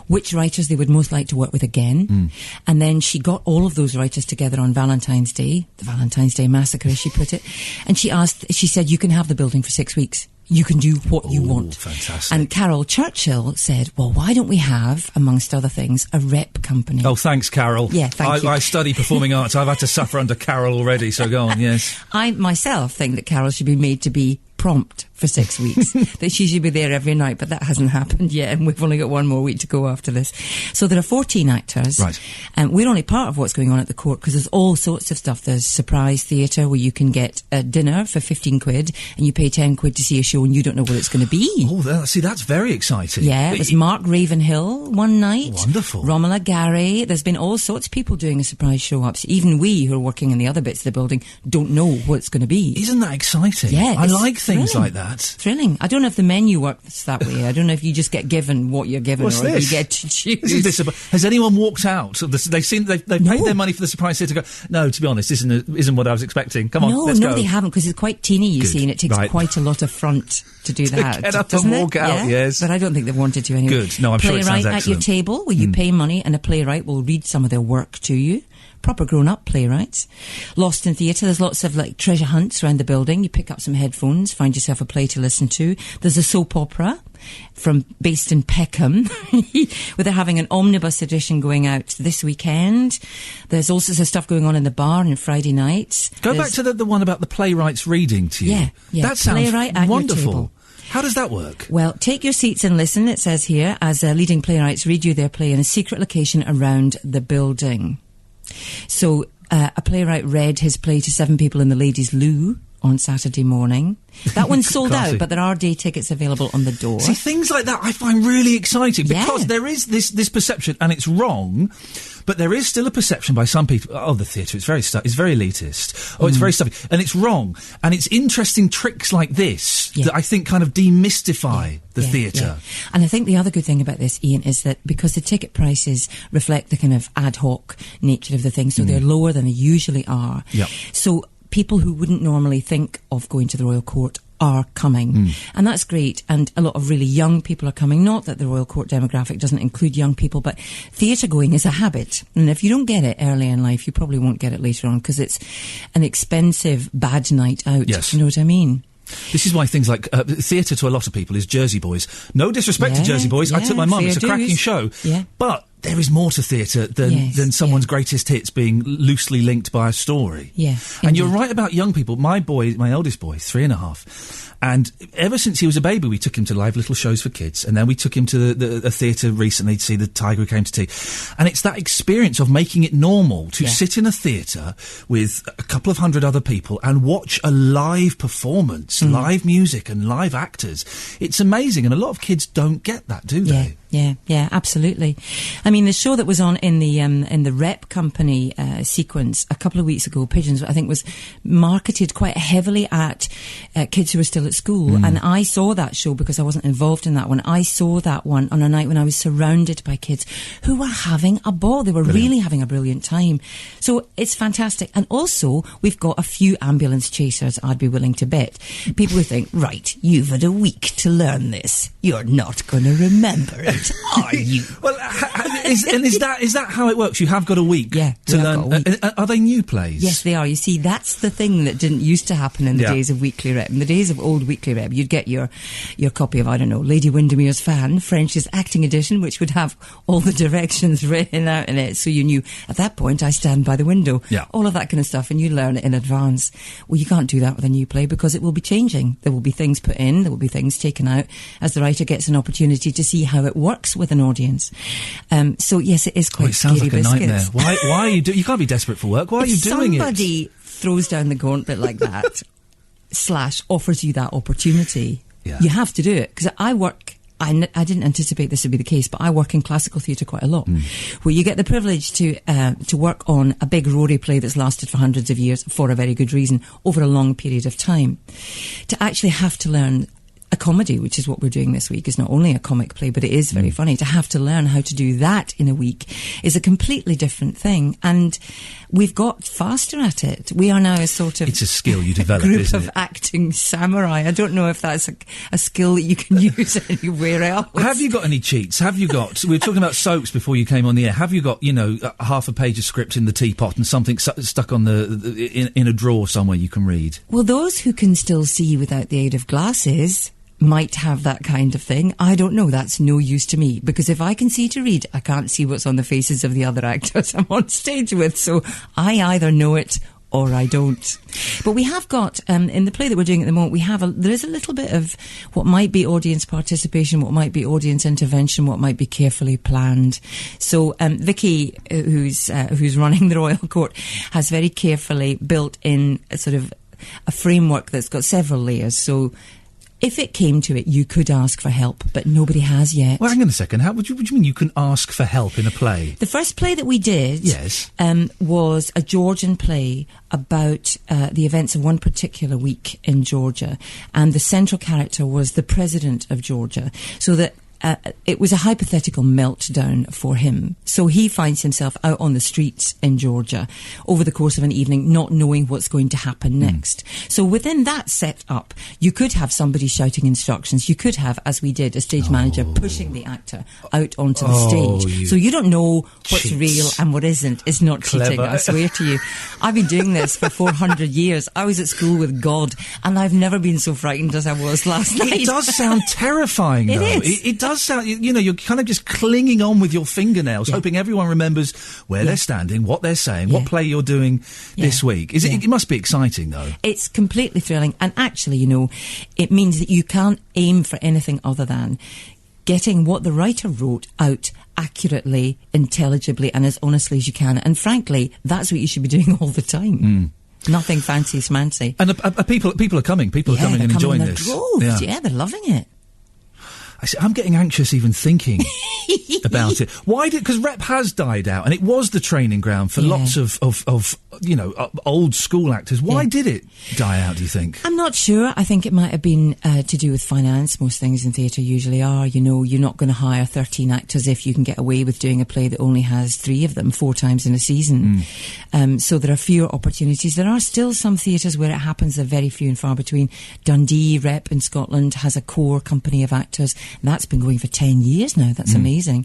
which writers they would most like to work with again. And then she got all of those writers together on Valentine's Day, the Valentine's Day massacre, as she put it. And she said, you can have the building for 6 weeks. You can do what you want. Fantastic. And Carol Churchill said, well, why don't we have, amongst other things, a rep company? Oh, thanks, Carol. Yeah, thank you. I study performing arts. I've had to suffer under Carol already, so go on, yes. I myself think that Carol should be made to be prompt for 6 weeks, that she should be there every night, but that hasn't happened yet, and we've only got one more week to go after this. So there are 14 actors. Right. And we're only part of what's going on at the court, because there's all sorts of stuff. There's surprise theatre, where you can get a dinner for 15 quid, and you pay 10 quid to see a show, and you don't know what it's going to be. Oh, that's very exciting. Yeah, it was Mark Ravenhill one night. Wonderful. Romola Gary. There's been all sorts of people doing a surprise show-ups. Even we, who are working in the other bits of the building, don't know what it's going to be. Isn't that exciting? Yeah, I like things thrilling. like that. Thrilling. I don't know if the menu works that way. I don't know if you just get given what you're given, What's or this? if you get to choose. This is has anyone walked out? They've paid their money for the surprise theatre. Go, no, to be honest, this isn't what I was expecting. Come on, let's go. No, they haven't, because it's quite teeny, you see, and it takes quite a lot of front to do that. Get up doesn't and walk it? out, yes. But I don't think they've wanted to anyway. Good. No, I'm sure it sounds Playwright at your excellent. table, where you pay money, and a playwright will read some of their work to you. Proper grown-up playwrights. Lost in theatre, there's lots of like treasure hunts around the building. You pick up some headphones, find yourself a play to listen to. There's a soap opera based in Peckham, where they're having an omnibus edition going out this weekend. There's all sorts of stuff going on in the bar on Friday nights. Go back to the one about the playwrights reading to you. Yeah. That sounds Playwright at your wonderful. table. How does that work? Well, take your seats and listen, it says here, as leading playwrights read you their play in a secret location around the building. So a playwright read his play to 7 people in the ladies' loo on Saturday morning. That one's sold out, but there are day tickets available on the door. See, things like that I find really exciting, because there is this perception, and it's wrong, but there is still a perception by some people, the theatre, it's very elitist, it's very stuffy, and it's wrong. And it's interesting tricks like this that I think kind of demystify the theatre. Yeah. And I think the other good thing about this, Ian, is that because the ticket prices reflect the kind of ad hoc nature of the thing, so they're lower than they usually are. Yeah. So people who wouldn't normally think of going to the Royal Court are coming. And that's great. And a lot of really young people are coming. Not that the Royal Court demographic doesn't include young people, but theatre going is a habit. And if you don't get it early in life, you probably won't get it later on, because it's an expensive, bad night out. Yes. You know what I mean? This is why things like theatre to a lot of people is Jersey Boys. No disrespect to Jersey Boys. I took my mum. It's a cracking show. Yeah. But there is more to theatre than someone's greatest hits being loosely linked by a story. Yeah. And you're right about young people. My eldest boy, 3.5. And ever since he was a baby, we took him to live little shows for kids, and then we took him to the theatre recently to see The Tiger Who Came to Tea. And it's that experience of making it normal to sit in a theatre with a couple of hundred other people and watch a live performance, live music and live actors. It's amazing, and a lot of kids don't get that, do they? Yeah, absolutely. I mean, the show that was on in the Rep Company sequence a couple of weeks ago, Pigeons, I think, was marketed quite heavily at kids who were still at school. And I saw that show because I wasn't involved in that one. I saw that one on a night when I was surrounded by kids who were having a ball. They were really having a brilliant time. So it's fantastic. And also, we've got a few ambulance chasers, I'd be willing to bet. People who think, right, you've had a week to learn this. You're not going to remember it. Are you? Well, is that how it works? You have got a week to learn. Are they new plays? Yes, they are. You see, that's the thing that didn't used to happen in the days of Weekly Rep. In the days of old Weekly Rep, you'd get your copy of, I don't know, Lady Windermere's Fan, French's acting edition, which would have all the directions written out in it, so you knew, at that point, I stand by the window. Yeah. All of that kind of stuff, and you learn it in advance. Well, you can't do that with a new play, because it will be changing. There will be things put in, there will be things taken out, as the writer gets an opportunity to see how it works with an audience. So yes, it is quite scary. It sounds like a nightmare. biscuits. Why are you you can't be desperate for work. Why are you doing it? Somebody throws down the gauntlet like that, / offers you that opportunity, you have to do it. Because I didn't anticipate this would be the case, but I work in classical theatre quite a lot, where you get the privilege to work on a big Rory play that's lasted for hundreds of years for a very good reason over a long period of time. To actually have to learn a comedy, which is what we're doing this week, is not only a comic play, but it is very funny. To have to learn how to do that in a week is a completely different thing. And we've got faster at it. We are now a sort of... It's a skill you develop, group isn't of it? acting samurai. I don't know if that's a skill that you can use anywhere else. Have you got any cheats? Have you got... We were talking about soaps before you came on the air. Have you got, half a page of script in the teapot and something stuck on in a drawer somewhere you can read? Well, those who can still see without the aid of glasses might have that kind of thing. I don't know. That's no use to me, because if I can see to read, I can't see what's on the faces of the other actors I'm on stage with. So I either know it or I don't. But we have got, in the play that we're doing at the moment, there is a little bit of what might be audience participation, what might be audience intervention, what might be carefully planned. So Vicky, who's running the Royal Court, has very carefully built in a sort of a framework that's got several layers. So if it came to it, you could ask for help, but nobody has yet. Well, hang on a second. What do you mean you can ask for help in a play? The first play that we did was a Georgian play about the events of one particular week in Georgia, and the central character was the president of Georgia, so that it was a hypothetical meltdown for him. So he finds himself out on the streets in Georgia over the course of an evening, not knowing what's going to happen next. So within that setup, you could have somebody shouting instructions. You could have, as we did, a stage manager pushing the actor out onto the stage. So you don't know what's real and what isn't. It's not cheating, I swear to you. I've been doing this for 400 years. I was at school with God, and I've never been so frightened as I was last night. It does sound terrifying, though. It does sound, you're kind of just clinging on with your fingernails, hoping everyone remembers where they're standing, what they're saying, what play you're doing this week. It must be exciting, though. It's completely thrilling, and actually, it means that you can't aim for anything other than getting what the writer wrote out accurately, intelligibly, and as honestly as you can. And frankly, that's what you should be doing all the time. Nothing fancy smancy. And people are coming. People are coming and enjoying this. Droves. Yeah, they're loving it. I'm getting anxious even thinking about it. Why because Rep has died out, and it was the training ground for lots of old school actors. Why did it die out, do you think? I'm not sure. I think it might have been to do with finance. Most things in theatre usually are. You're not going to hire 13 actors if you can get away with doing a play that only has 3 of them 4 times in a season. So there are fewer opportunities. There are still some theatres where it happens. They're very few and far between. Dundee Rep in Scotland has a core company of actors. That's been going for 10 years now. That's amazing.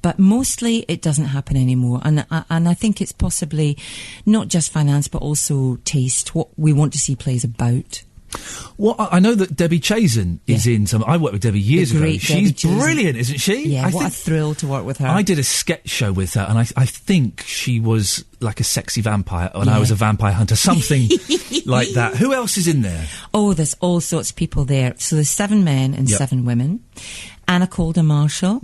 But mostly it doesn't happen anymore. And I think it's possibly not just finance, but also taste, what we want to see plays about. Well, I know that Debbie Chazen is in some... I worked with Debbie years ago. She's brilliant, isn't she? Yeah, what a thrill to work with her. I did a sketch show with her, and I think she was like a sexy vampire, and I was a vampire hunter, something like that. Who else is in there? Oh, there's all sorts of people there. So there's 7 men and 7 women. Anna Calder-Marshall,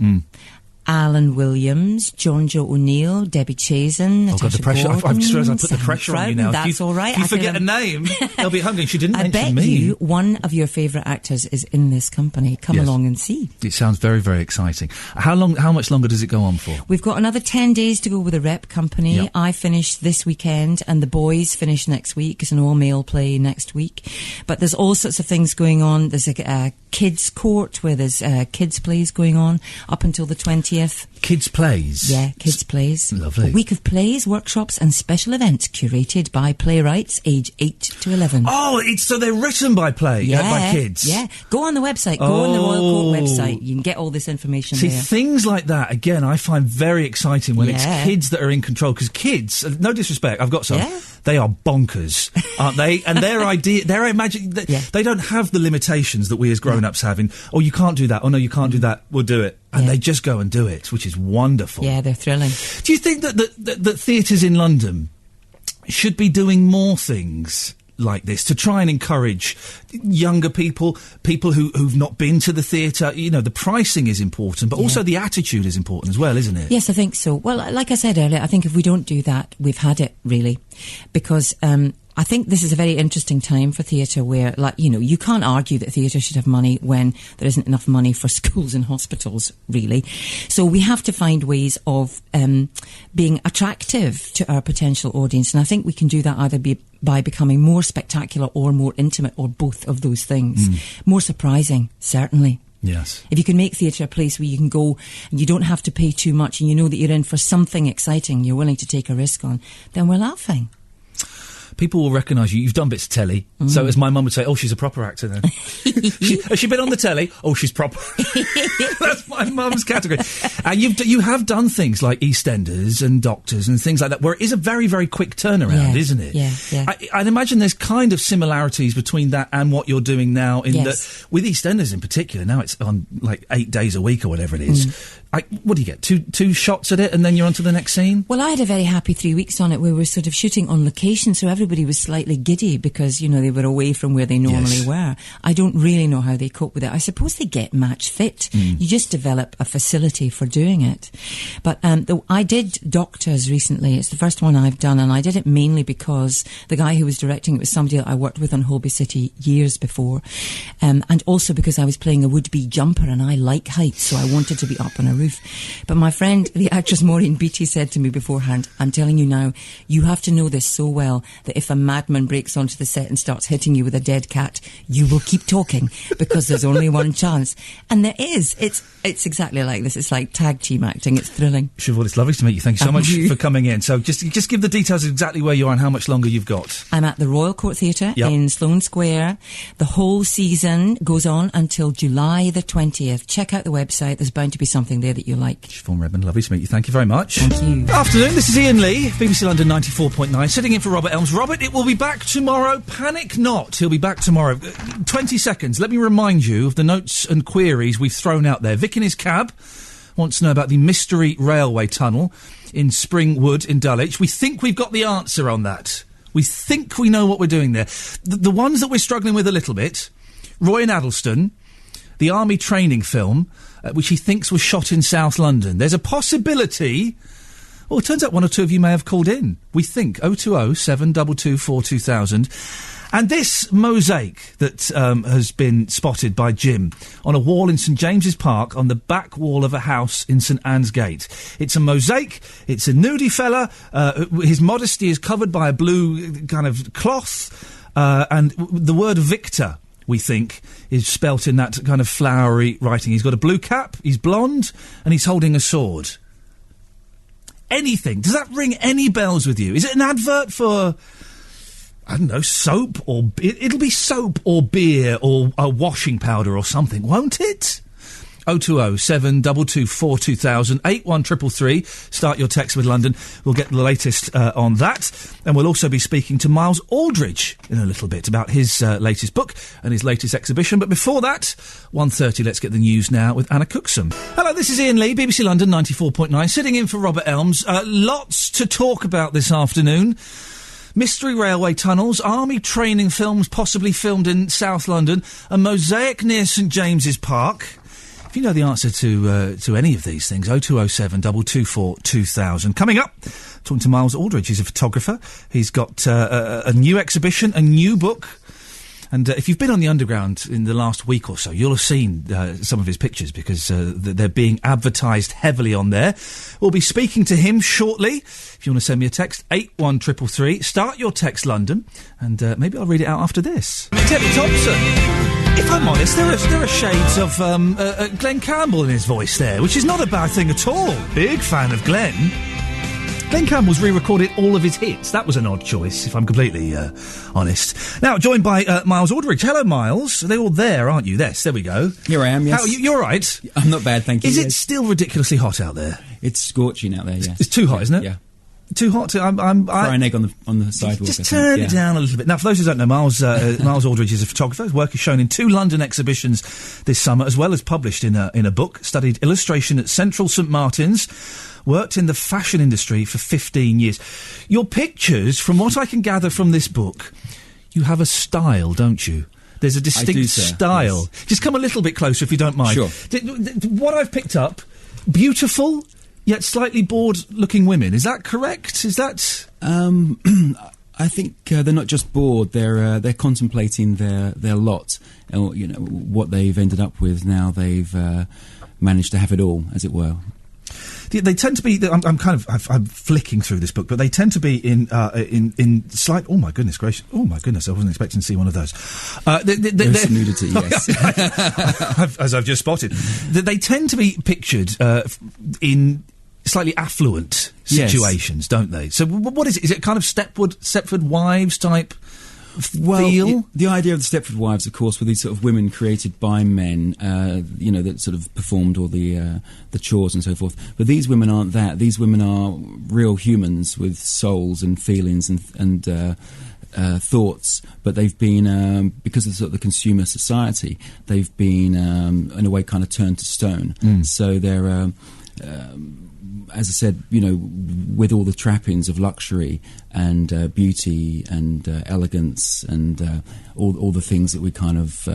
Alan Williams, John Joe O'Neill, Debbie Chazen, Natasha God, the pressure! I've just realised I put the Sam pressure on you Frouden. now. That's all right. If you forget a name, they'll be hungry. She didn't mention I bet me. you one of your favourite actors is in this company. Come along and see. It sounds very, very exciting. How much longer does it go on for? We've got another 10 days to go with the Rep company. Yep. I finish this weekend, and the boys finish next week. It's an all-male play next week. But there's all sorts of things going on. There's a kids' court where there's kids' plays going on up until the 20th. Kids' plays? Yeah, kids' plays. Lovely. A week of plays, workshops and special events curated by playwrights age 8 to 11. Oh, so they're written by by kids? Yeah. Go on the website. Go on the Royal Court website. You can get all this information there. See, things like that, again, I find very exciting when it's kids that are in control. Because kids, no disrespect, I've got some, they are bonkers, aren't they? And their idea, their imagine, they don't have the limitations that we as grown-ups have in, oh, you can't do that, oh no, you can't do that, we'll do it. And they just go and do it, which is wonderful. Yeah, they're thrilling. Do you think that theatres in London should be doing more things like this to try and encourage younger people who've not been to the theatre? The pricing is important, but also the attitude is important as well, isn't it? Yes, I think so. Well, like I said earlier, I think if we don't do that, we've had it, really. Because I think this is a very interesting time for theatre where, like, you know, you can't argue that theatre should have money when there isn't enough money for schools and hospitals, really. So we have to find ways of being attractive to our potential audience. And I think we can do that either by becoming more spectacular or more intimate, or both of those things. More surprising, certainly. Yes. If you can make theatre a place where you can go and you don't have to pay too much and you know that you're in for something exciting, you're willing to take a risk on, then we're laughing. People will recognise you. You've done bits of telly. So as my mum would say, oh, she's a proper actor then. Has she been on the telly? Oh, she's proper. That's my mum's category. And you have done things like EastEnders and Doctors and things like that, where it is a very, very quick turnaround, isn't it? Yeah. I'd imagine there's kind of similarities between that and what you're doing now, in that, with EastEnders in particular, now it's on like 8 days a week or whatever it is. What do you get? Two shots at it and then you're on to the next scene? Well, I had a very happy 3 weeks on it where we were sort of shooting on location, so everybody was slightly giddy because, you know, they were away from where they normally were. I don't really know how they cope with it. I suppose they get match fit. You just develop a facility for doing it. But I did Doctors recently. It's the first one I've done, and I did it mainly because the guy who was directing it was somebody that I worked with on Holby City years before, and also because I was playing a would-be jumper and I like heights, so I wanted to be up on a roof. But my friend, the actress Maureen Beattie, said to me beforehand, I'm telling you now, you have to know this so well that if a madman breaks onto the set and starts hitting you with a dead cat, you will keep talking because there's only one chance. And there is. It's exactly like this. It's like tag team acting. It's thrilling. Siobhan, it's lovely to meet you. Thank you so much for coming in. So just give the details of exactly where you are and how much longer you've got. I'm at the Royal Court Theatre in Sloane Square. The whole season goes on until July the 20th. Check out the website. There's bound to be something there that you like. Siobhan Redmond, lovely to meet you. Thank you very much. Thank you. Afternoon, this is Iain Lee, BBC London 94.9, sitting in for Robert Elms. Robert, it will be back tomorrow. Panic not. He'll be back tomorrow. 20 seconds. Let me remind you of the notes and queries we've thrown out there. Vic in his cab wants to know about the mystery railway tunnel in Springwood in Dulwich. We think we've got the answer on that. We think we know what we're doing there. The ones that we're struggling with a little bit, Roy and Addlestone, the army training film, which he thinks was shot in South London. There's a possibility. Well, it turns out one or two of you may have called in. We think 020 722 4200. And this mosaic that has been spotted by Jim on a wall in St James's Park on the back wall of a house in St Anne's Gate. It's a mosaic. It's a nudie fella. His modesty is covered by a blue kind of cloth. And the word Victor, we think, is spelt in that kind of flowery writing. He's got a blue cap, he's blonde, and he's holding a sword. Anything. Does that ring any bells with you? Is it an advert for, I don't know, soap or... It'll be soap or beer or a washing powder or something, won't it? 020 722 4200 81333. Start your text with London. We'll get the latest on that. And we'll also be speaking to Miles Aldridge in a little bit about his latest book and his latest exhibition. But before that, 1:30, let's get the news now with Anna Cookson. Hello, this is Iain Lee, BBC London 94.9, sitting in for Robert Elms. Lots to talk about this afternoon. Mystery railway tunnels, army training films possibly filmed in South London, a mosaic near St James's Park. If you know the answer to any of these things, 0207 224 2000. Coming up, talking to Miles Aldridge. He's a photographer. He's got a new exhibition, a new book. And if you've been on the Underground in the last week or so, you'll have seen some of his pictures because they're being advertised heavily on there. We'll be speaking to him shortly. If you want to send me a text, 81333. Start your text, London, and maybe I'll read it out after this. Teddy Thompson. If I'm honest, there are shades of Glenn Campbell in his voice there, which is not a bad thing at all. Big fan of Glenn. Glenn Campbell's re-recorded all of his hits. That was an odd choice, if I'm completely honest. Now, joined by Miles Aldridge. Hello, Miles. They're all there, aren't you? There we go. Here I am, yes. You're all right? I'm not bad, thank you. Is it still ridiculously hot out there? It's scorching out there, yes. It's too hot, isn't it? Yeah. Too hot to... Fry an egg on the sidewalk. Just turn it down a little bit. Now, for those who don't know, Miles Aldridge is a photographer. His work is shown in 2 London exhibitions this summer, as well as published in a book. Studied illustration at Central St Martin's. Worked in the fashion industry for 15 years. Your pictures, from what I can gather from this book, you have a style, don't you? There's a distinct style. Yes. Just come a little bit closer if you don't mind. Sure. What I've picked up, beautiful... yet slightly bored-looking women. Is that correct? Is that... I think they're not just bored; they're contemplating their lot, or what they've ended up with. Now they've managed to have it all, as it were. They tend to be. I'm flicking through this book, but they tend to be in slight. Oh my goodness gracious! Oh my goodness! I wasn't expecting to see one of those. There's some nudity, yes, as I've just spotted. They tend to be pictured in slightly affluent situations, don't they? So what is it? Is it kind of Stepford Wives type? Feel? The idea of the Stepford Wives, of course, were these sort of women created by men, that sort of performed all the chores and so forth. But these women aren't that. These women are real humans with souls and feelings and thoughts. But they've been, because of sort of the consumer society, they've been, in a way, kind of turned to stone. So they're... as I said, with all the trappings of luxury and beauty and elegance and all the things that we kind of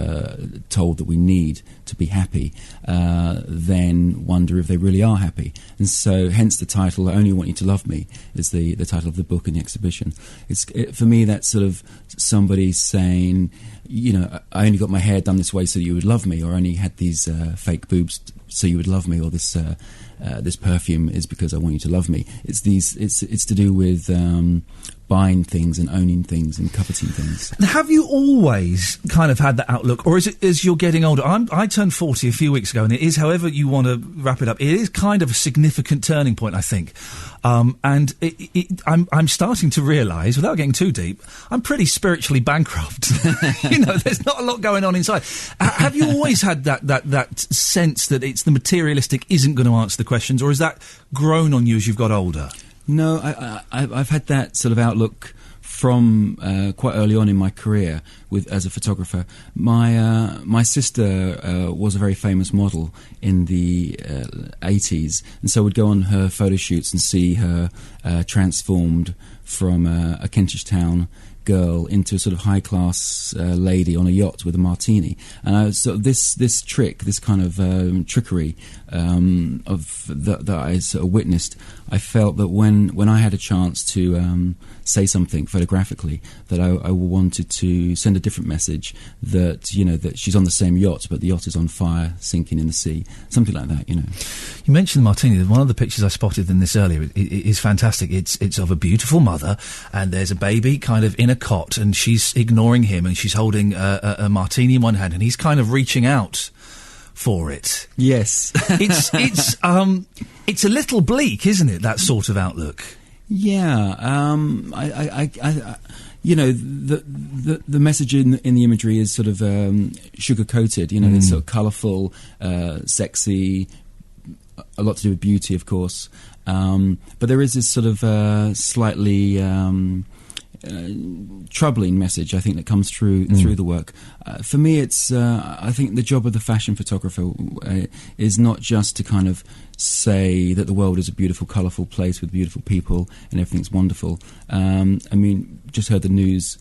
told that we need to be happy, then wonder if they really are happy. And so, hence the title, "I Only Want You to Love Me," is the title of the book and the exhibition. For me, that's sort of somebody saying, I only got my hair done this way so you would love me, or I only had these fake boobs so you would love me, or this perfume is because I want you to love me. It's to do with buying things and owning things and coveting things. Have you always kind of had that outlook, or is it as you're getting older? I turned 40 a few weeks ago, and it is, however you want to wrap it up, it is kind of a significant turning point, I think. And I'm starting to realise, without getting too deep, I'm pretty spiritually bankrupt. There's not a lot going on inside. Have you always had that sense that it's the materialistic isn't going to answer the questions, or has that grown on you as you've got older? No, I've had that sort of outlook from quite early on in my career as a photographer. My sister was a very famous model in the 80s, and so would go on her photo shoots and see her transformed from a Kentish town girl into a sort of high-class lady on a yacht with a martini. And I was sort of this trick, this kind of trickery that I sort of witnessed. I felt that when I had a chance to say something photographically, that I wanted to send a different message, that that she's on the same yacht, but the yacht is on fire, sinking in the sea, something like that. You mentioned the martini. One of the pictures I spotted in this earlier is fantastic. It's of a beautiful mother, and there's a baby kind of in a cot, and she's ignoring him, and she's holding a martini in one hand, and he's kind of reaching out for it. Yes. It's a little bleak, isn't it, that sort of outlook? Yeah. The message in the imagery is sort of sugar-coated. It's sort of colourful, sexy, a lot to do with beauty, of course. But there is this sort of slightly troubling message, I think, that comes through the work. For me, it's I think the job of the fashion photographer is not just to kind of say that the world is a beautiful, colourful place with beautiful people and everything's wonderful. Just heard the news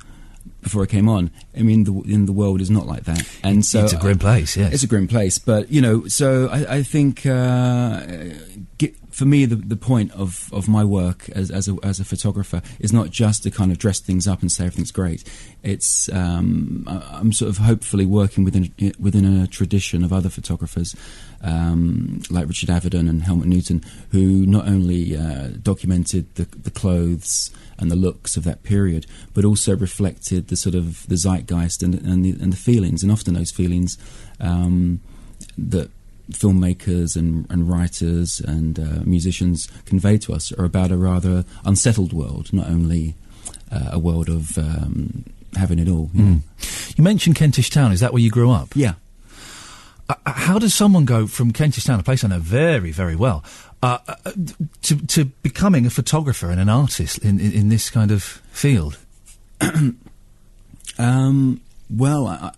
before I came on. The world is not like that, and so it's a grim place. Yes, it's a grim place. But so I think for me, the point of my work as a photographer is not just to kind of dress things up and say everything's great. It's I'm sort of hopefully working within a tradition of other photographers like Richard Avedon and Helmut Newton, who not only documented the clothes and the looks of that period, but also reflected the sort of the zeitgeist and the feelings, and often those feelings that filmmakers and writers and musicians convey to us are about a rather unsettled world, not only a world of having it all. You mentioned Kentish Town. Is that where you grew up? Yeah. How does someone go from Kentish Town, a place I know very, very well, to becoming a photographer and an artist in this kind of field? Well,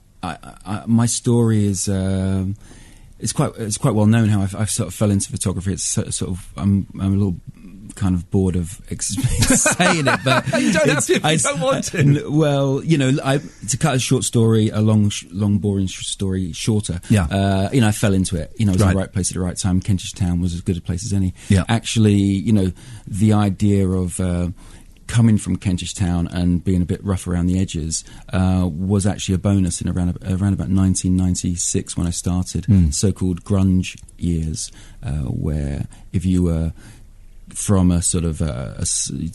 my story is it's quite well known how I sort of fell into photography. It's sort of I'm a little kind of bored of saying it, but you don't have to if you don't want to. Well, to cut a short story, a long boring story shorter. Yeah. I fell into it. I was in the right place at the right time. Kentish Town was as good a place as any. Yeah. Actually, the idea of coming from Kentish Town and being a bit rough around the edges was actually a bonus in around about 1996 when I started, so-called grunge years, where if you were from a sort of a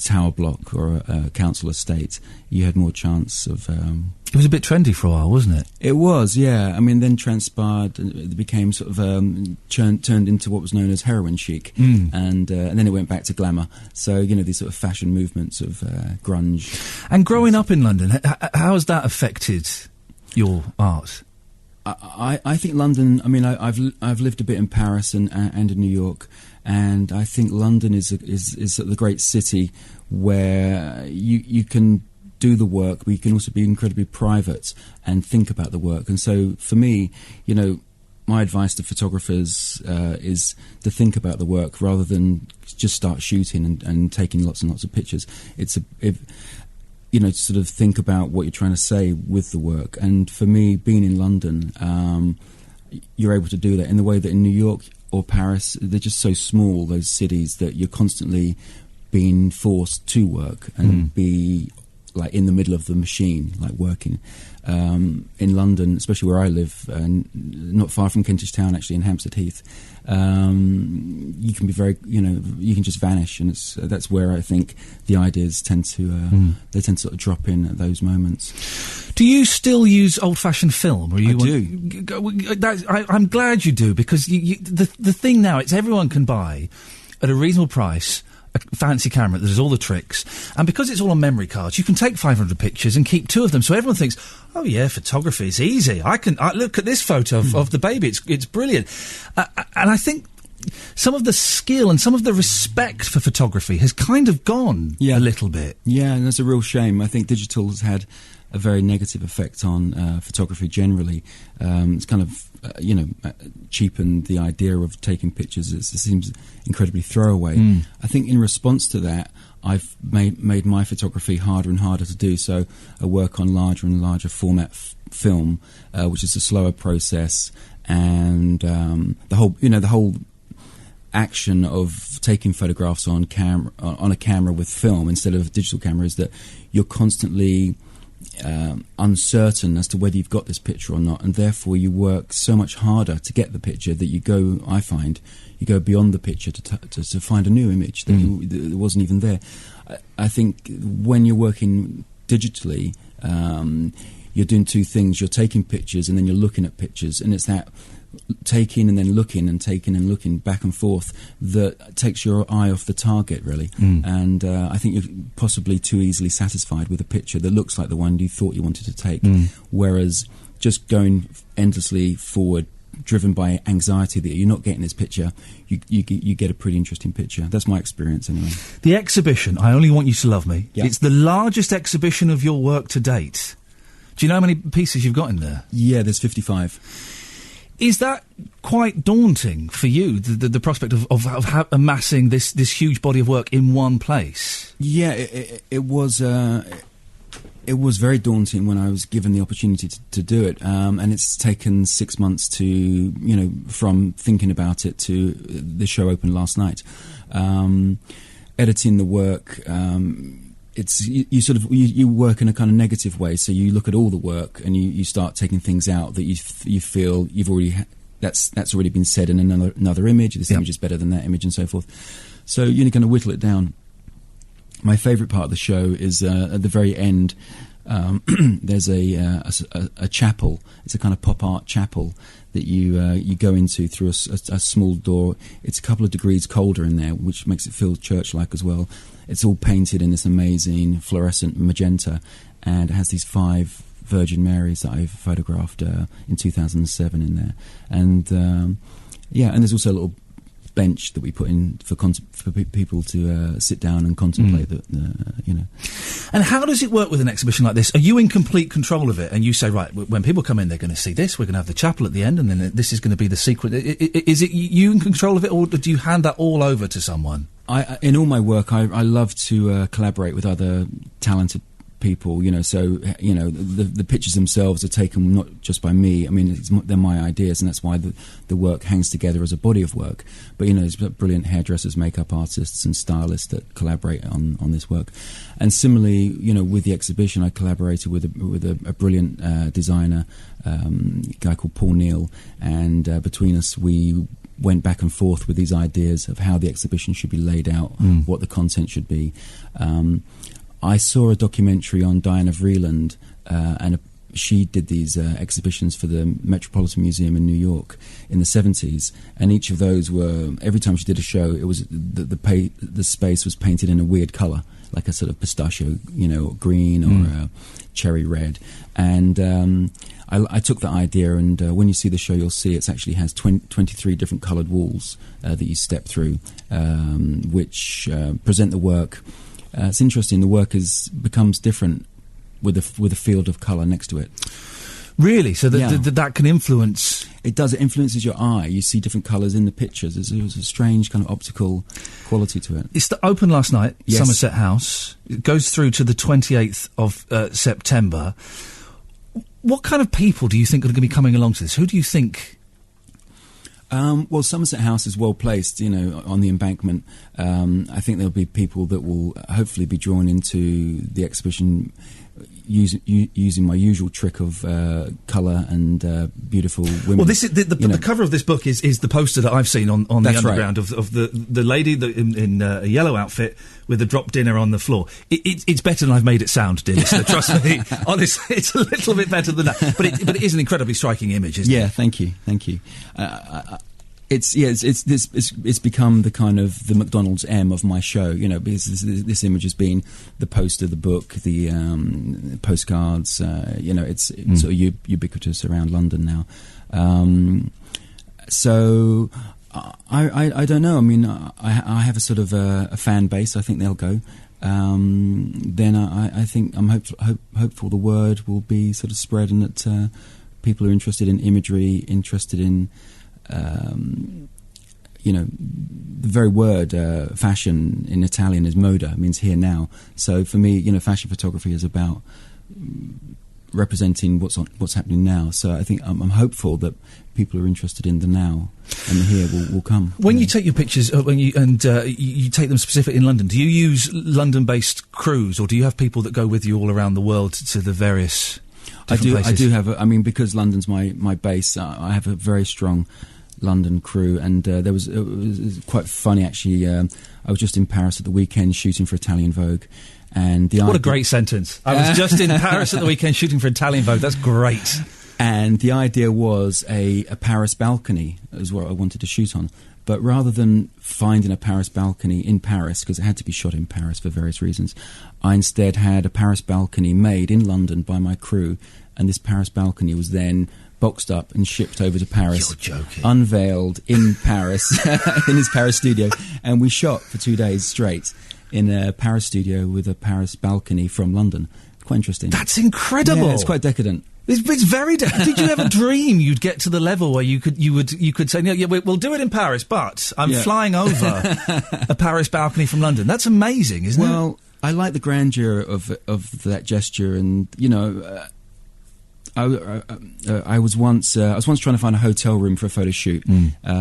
tower block or a council estate, you had more chance of... It was a bit trendy for a while, wasn't it? It was, yeah. I mean, then transpired, it became sort of turned into what was known as heroin chic, and then it went back to glamour. So, you know, these sort of fashion movements of grunge. And growing up in London, how has that affected your art? I think London. I mean, I've lived a bit in Paris and in New York, and I think London is the great city where you can do the work, but you can also be incredibly private and think about the work. And so, for me, you know, my advice to photographers is to think about the work rather than just start shooting and taking lots and lots of pictures. You know, to sort of think about what you're trying to say with the work. And for me, being in London, you're able to do that in the way that in New York or Paris, they're just so small, those cities, that you're constantly being forced to work and be like in the middle of the machine, like working. In London, especially where I live, not far from Kentish Town, actually in Hampstead Heath, you can be very, you know, you can just vanish, and that's where I think the ideas tend to they tend to sort of drop in at those moments. Do you still use old-fashioned film? Or I do. I'm glad you do, because the thing now, it's everyone can buy at a reasonable price a fancy camera that does all the tricks, and because it's all on memory cards, you can take 500 pictures and keep 2 of them, so everyone thinks, oh yeah, photography is easy. I look at this photo of the baby, it's brilliant. And I think some of the skill and some of the respect for photography has kind of gone a little bit. Yeah, and that's a real shame. I think digital has had a very negative effect on photography generally. It's kind of cheapened the idea of taking pictures. It seems incredibly throwaway. I think in response to that, I've made my photography harder and harder to do. So I work on larger and larger format film, which is a slower process, and the whole action of taking photographs on a camera with film instead of a digital camera is that you're constantly uncertain as to whether you've got this picture or not, and therefore you work so much harder to get the picture that you go beyond the picture to find a new image that wasn't even there. I think when you're working digitally, you're doing 2 things. You're taking pictures and then you're looking at pictures, and it's that taking and then looking and taking and looking back and forth that takes your eye off the target, really. And I think you're possibly too easily satisfied with a picture that looks like the one you thought you wanted to take, whereas just going endlessly forward, driven by anxiety that you're not getting this picture, you get a pretty interesting picture. That's my experience anyway. The exhibition, I Only Want You to Love Me, it's the largest exhibition of your work to date. Do you know how many pieces you've got in there? Yeah, there's 55. Is that quite daunting for you, the prospect of amassing this huge body of work in one place? Yeah, it was very daunting when I was given the opportunity to do it, and it's taken 6 months to, from thinking about it to the show opened last night. Editing the work, it's you work in a kind of negative way, so you look at all the work and you start taking things out that you feel you've already that's already been said in another image. This image is better than that image, and so forth. So you're going to whittle it down. My favourite part of the show is at the very end. There's a chapel. It's a kind of pop art chapel that you go into through a small door. It's a couple of degrees colder in there, which makes it feel church-like as well. It's all painted in this amazing fluorescent magenta, and it has these 5 Virgin Marys that I've photographed in 2007 in there. And and there's also a little bench that we put in for people to sit down and contemplate And how does it work with an exhibition like this? Are you in complete control of it, and you say, right, when people come in, they're going to see this, we're going to have the chapel at the end, and then this is going to be the sequence? Is it you in control of it, or do you hand that all over to someone? In all my work, I love to collaborate with other talented people, so the pictures themselves are taken not just by me. I mean, they're my ideas, and that's why the work hangs together as a body of work. But there's brilliant hairdressers, makeup artists and stylists that collaborate on this work. And similarly, with the exhibition, I collaborated with a brilliant designer, a guy called Paul Neal, and between us we went back and forth with these ideas of how the exhibition should be laid out, what the content should be. I saw a documentary on Diana Vreeland, and she did these exhibitions for the Metropolitan Museum in New York in the 70s, and each of those were, every time she did a show, it was the space was painted in a weird colour, like a sort of pistachio, green or cherry red. And I took that idea, and when you see the show, you'll see it actually has 23 different coloured walls that you step through, which present the work. It's interesting. The work becomes different with a field of colour next to it. Really? So that can influence... It does. It influences your eye. You see different colours in the pictures. There's a strange kind of optical quality to it. It's open last night, yes. Somerset House. It goes through to the 28th of September. What kind of people do you think are going to be coming along to this? Who do you think... Well, Somerset House is well placed, on the embankment. I think there'll be people that will hopefully be drawn into the exhibition using my usual trick of colour and beautiful women. Well, this is the cover of this book is the poster that I've seen on the underground, right, of the lady in a yellow outfit with a drop dinner on the floor. It's better than I've made it sound, dear listener. Trust me. Honestly, it's a little bit better than that. But it is an incredibly striking image, isn't it? Yeah, thank you. It's become the kind of the McDonald's M of my show, because this image has been the poster, the book, the postcards. It's sort of ubiquitous around London now. So I don't know. I mean, I have a sort of a fan base. I think they'll go. Then I think I'm hopeful the word will be sort of spread, and that people are interested in imagery, interested in. The very word fashion in Italian is moda, means here now. So for me, fashion photography is about representing what's happening now. So I think I'm hopeful that people are interested in the now, and the here will come. When you take your pictures, you take them specifically in London, do you use London-based crews, or do you have people that go with you all around the world to the various? I do have. Because London's my base. I have a very strong London crew, and it was quite funny actually. I was just in Paris at the weekend shooting for Italian Vogue, and what a great sentence! I was just in Paris at the weekend shooting for Italian Vogue. That's great. And the idea was a Paris balcony is what I wanted to shoot on. But rather than finding a Paris balcony in Paris, because it had to be shot in Paris for various reasons, I instead had a Paris balcony made in London by my crew, and this Paris balcony was then boxed up and shipped over to Paris. You're joking. Unveiled in Paris, in his Paris studio, and we shot for 2 days straight in a Paris studio with a Paris balcony from London. Quite interesting. That's incredible. Yeah, it's quite decadent. It's very. Did you ever dream you'd get to the level where you could say, no, yeah, we'll do it in Paris, but I'm flying over a Paris balcony from London? That's amazing, isn't it? Well, I like the grandeur of that gesture, and I was once trying to find a hotel room for a photo shoot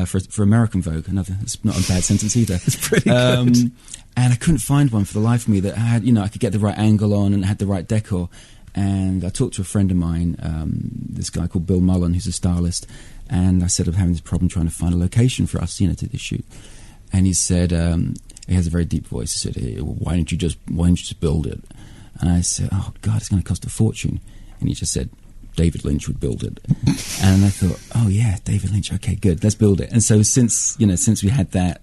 for American Vogue. It's not a bad sentence either. It's pretty good. And I couldn't find one for the life of me that had, I could get the right angle on and had the right decor. And I talked to a friend of mine, this guy called Bill Mullen, who's a stylist, and I said I'm having this problem trying to find a location for us, to do this shoot. And he said, he has a very deep voice. He said, hey, why don't you just build it? And I said, oh God, it's going to cost a fortune. And he just said, David Lynch would build it. And I thought, oh yeah, David Lynch. Okay, good, let's build it. And so since we had that,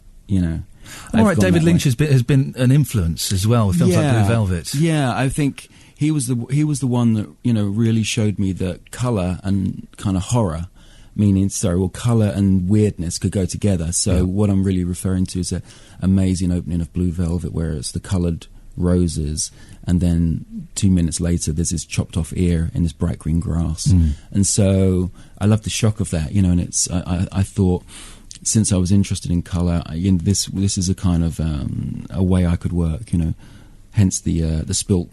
all right, David Lynch has been an influence as well with films like Blue Velvet. Yeah, I think. He was the one that really showed me that colour and kind of horror, colour and weirdness could go together. So what I'm really referring to is an amazing opening of Blue Velvet, where it's the coloured roses, and then 2 minutes later there's this chopped off ear in this bright green grass, and so I love the shock of that, and it's I thought, since I was interested in colour, this is a kind of a way I could work, hence the spilt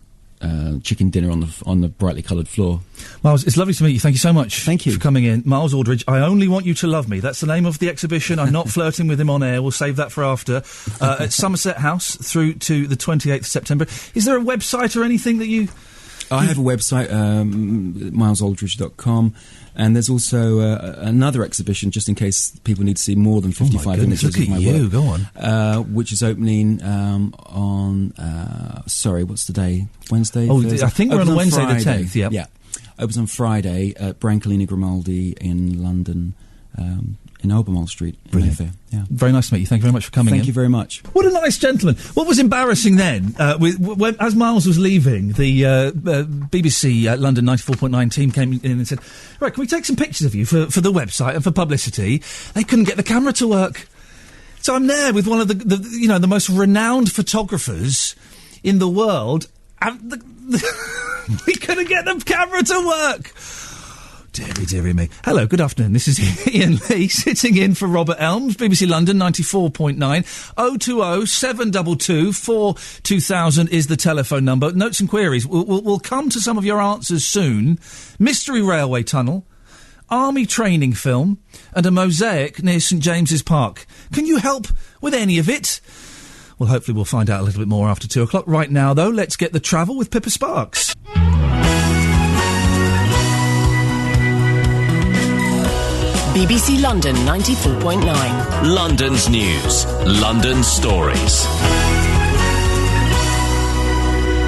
chicken dinner on the brightly coloured floor. Miles, it's lovely to meet you. Thank you so much. Thank you for coming in. Miles Aldridge, I Only Want You to Love Me. That's the name of the exhibition. I'm not flirting with him on air. We'll save that for after. At Somerset House through to the 28th of September. Is there a website or anything that you... I have a website, milesaldridge.com, and there's also another exhibition, just in case people need to see more than 55 images of my work. Go on. Which is opening on, what's the day? Wednesday? Oh, Thursday? I think we're on Wednesday Friday. the 10th, yep. Yeah. Opens on Friday at Brancalini Grimaldi in London, in Albemarle Street. Brilliant. In Mayfair. Yeah. Very nice to meet you. Thank you very much for coming in. Thank you very much. What a nice gentleman. What was embarrassing then, as Miles was leaving, the BBC London 94.9 team came in and said, right, can we take some pictures of you for the website and for publicity? They couldn't get the camera to work. So I'm there with one of the most renowned photographers in the world, and we couldn't get the camera to work. Dearie me. Hello, good afternoon. This is Iain Lee, sitting in for Robert Elms, BBC London 94.9. 020 722 42000 is the telephone number. Notes and queries. We'll come to some of your answers soon. Mystery Railway Tunnel, Army training film, and a mosaic near St James's Park. Can you help with any of it? Well, hopefully we'll find out a little bit more after 2 o'clock. Right now, though, let's get the travel with Pippa Sparks. BBC London 94.9. London's news. London's stories.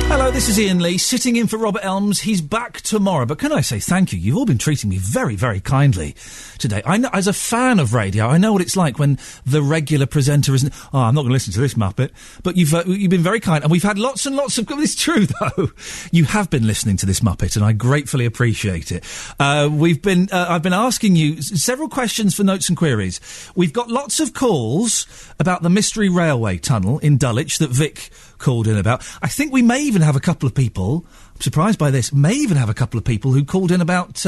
Hello, this is Iain Lee, sitting in for Robert Elms. He's back tomorrow, but can I say thank you? You've all been treating me very, very kindly today. I know, as a fan of radio, I know what it's like when the regular presenter isn't... Oh, I'm not going to listen to this Muppet. But you've been very kind, and we've had lots and lots of... It's true, though. You have been listening to this Muppet, and I gratefully appreciate it. I've been asking you several questions for notes and queries. We've got lots of calls about the Mystery Railway Tunnel in Dulwich that Vic called in about. I think we may even have a couple of people, I'm surprised by this, may even have a couple of people who called in about,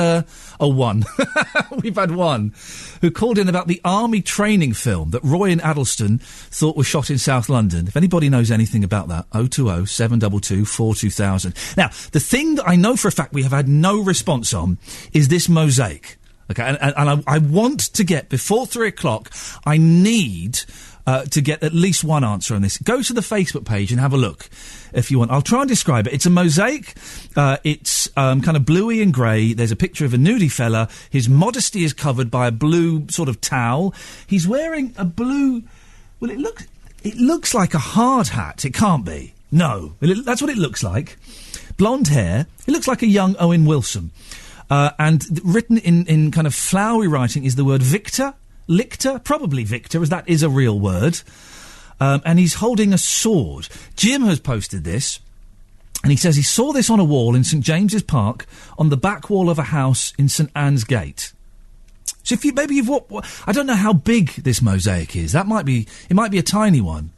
one. We've had one who called in about the Army training film that Roy in Addleston thought was shot in South London. If anybody knows anything about that, 020 722 42000. Now, the thing that I know for a fact we have had no response on is this mosaic. Okay, and I want to get, before 3 o'clock, I need... to get at least one answer on this. Go to the Facebook page and have a look if you want. I'll try and describe it. It's a mosaic. It's kind of bluey and grey. There's a picture of a nudie fella. His modesty is covered by a blue sort of towel. He's wearing a blue... Well, it looks like a hard hat. It can't be. No. That's what it looks like. Blonde hair. It looks like a young Owen Wilson. And written in kind of flowery writing is the word Victor... Lictor, probably Victor, as that is a real word. And he's holding a sword. Jim has posted this, and he says he saw this on a wall in St James's Park on the back wall of a house in St Anne's Gate. So if you've I don't know how big this mosaic is. It might be a tiny one.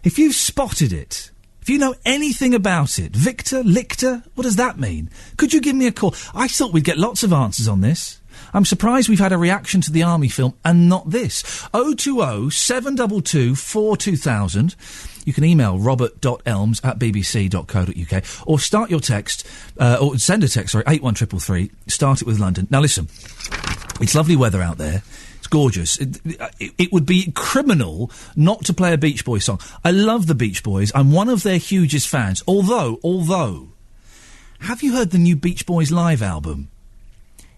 If you've spotted it, if you know anything about it, Victor, Lictor, what does that mean? Could you give me a call? I thought we'd get lots of answers on this. I'm surprised we've had a reaction to the Army film and not this. 020 722 42000. You can email robert.elms@bbc.co.uk or start your text, or send a text, 81333. Start it with London. Now listen, it's lovely weather out there. It's gorgeous. It would be criminal not to play a Beach Boys song. I love the Beach Boys. I'm one of their hugest fans. Although, have you heard the new Beach Boys live album?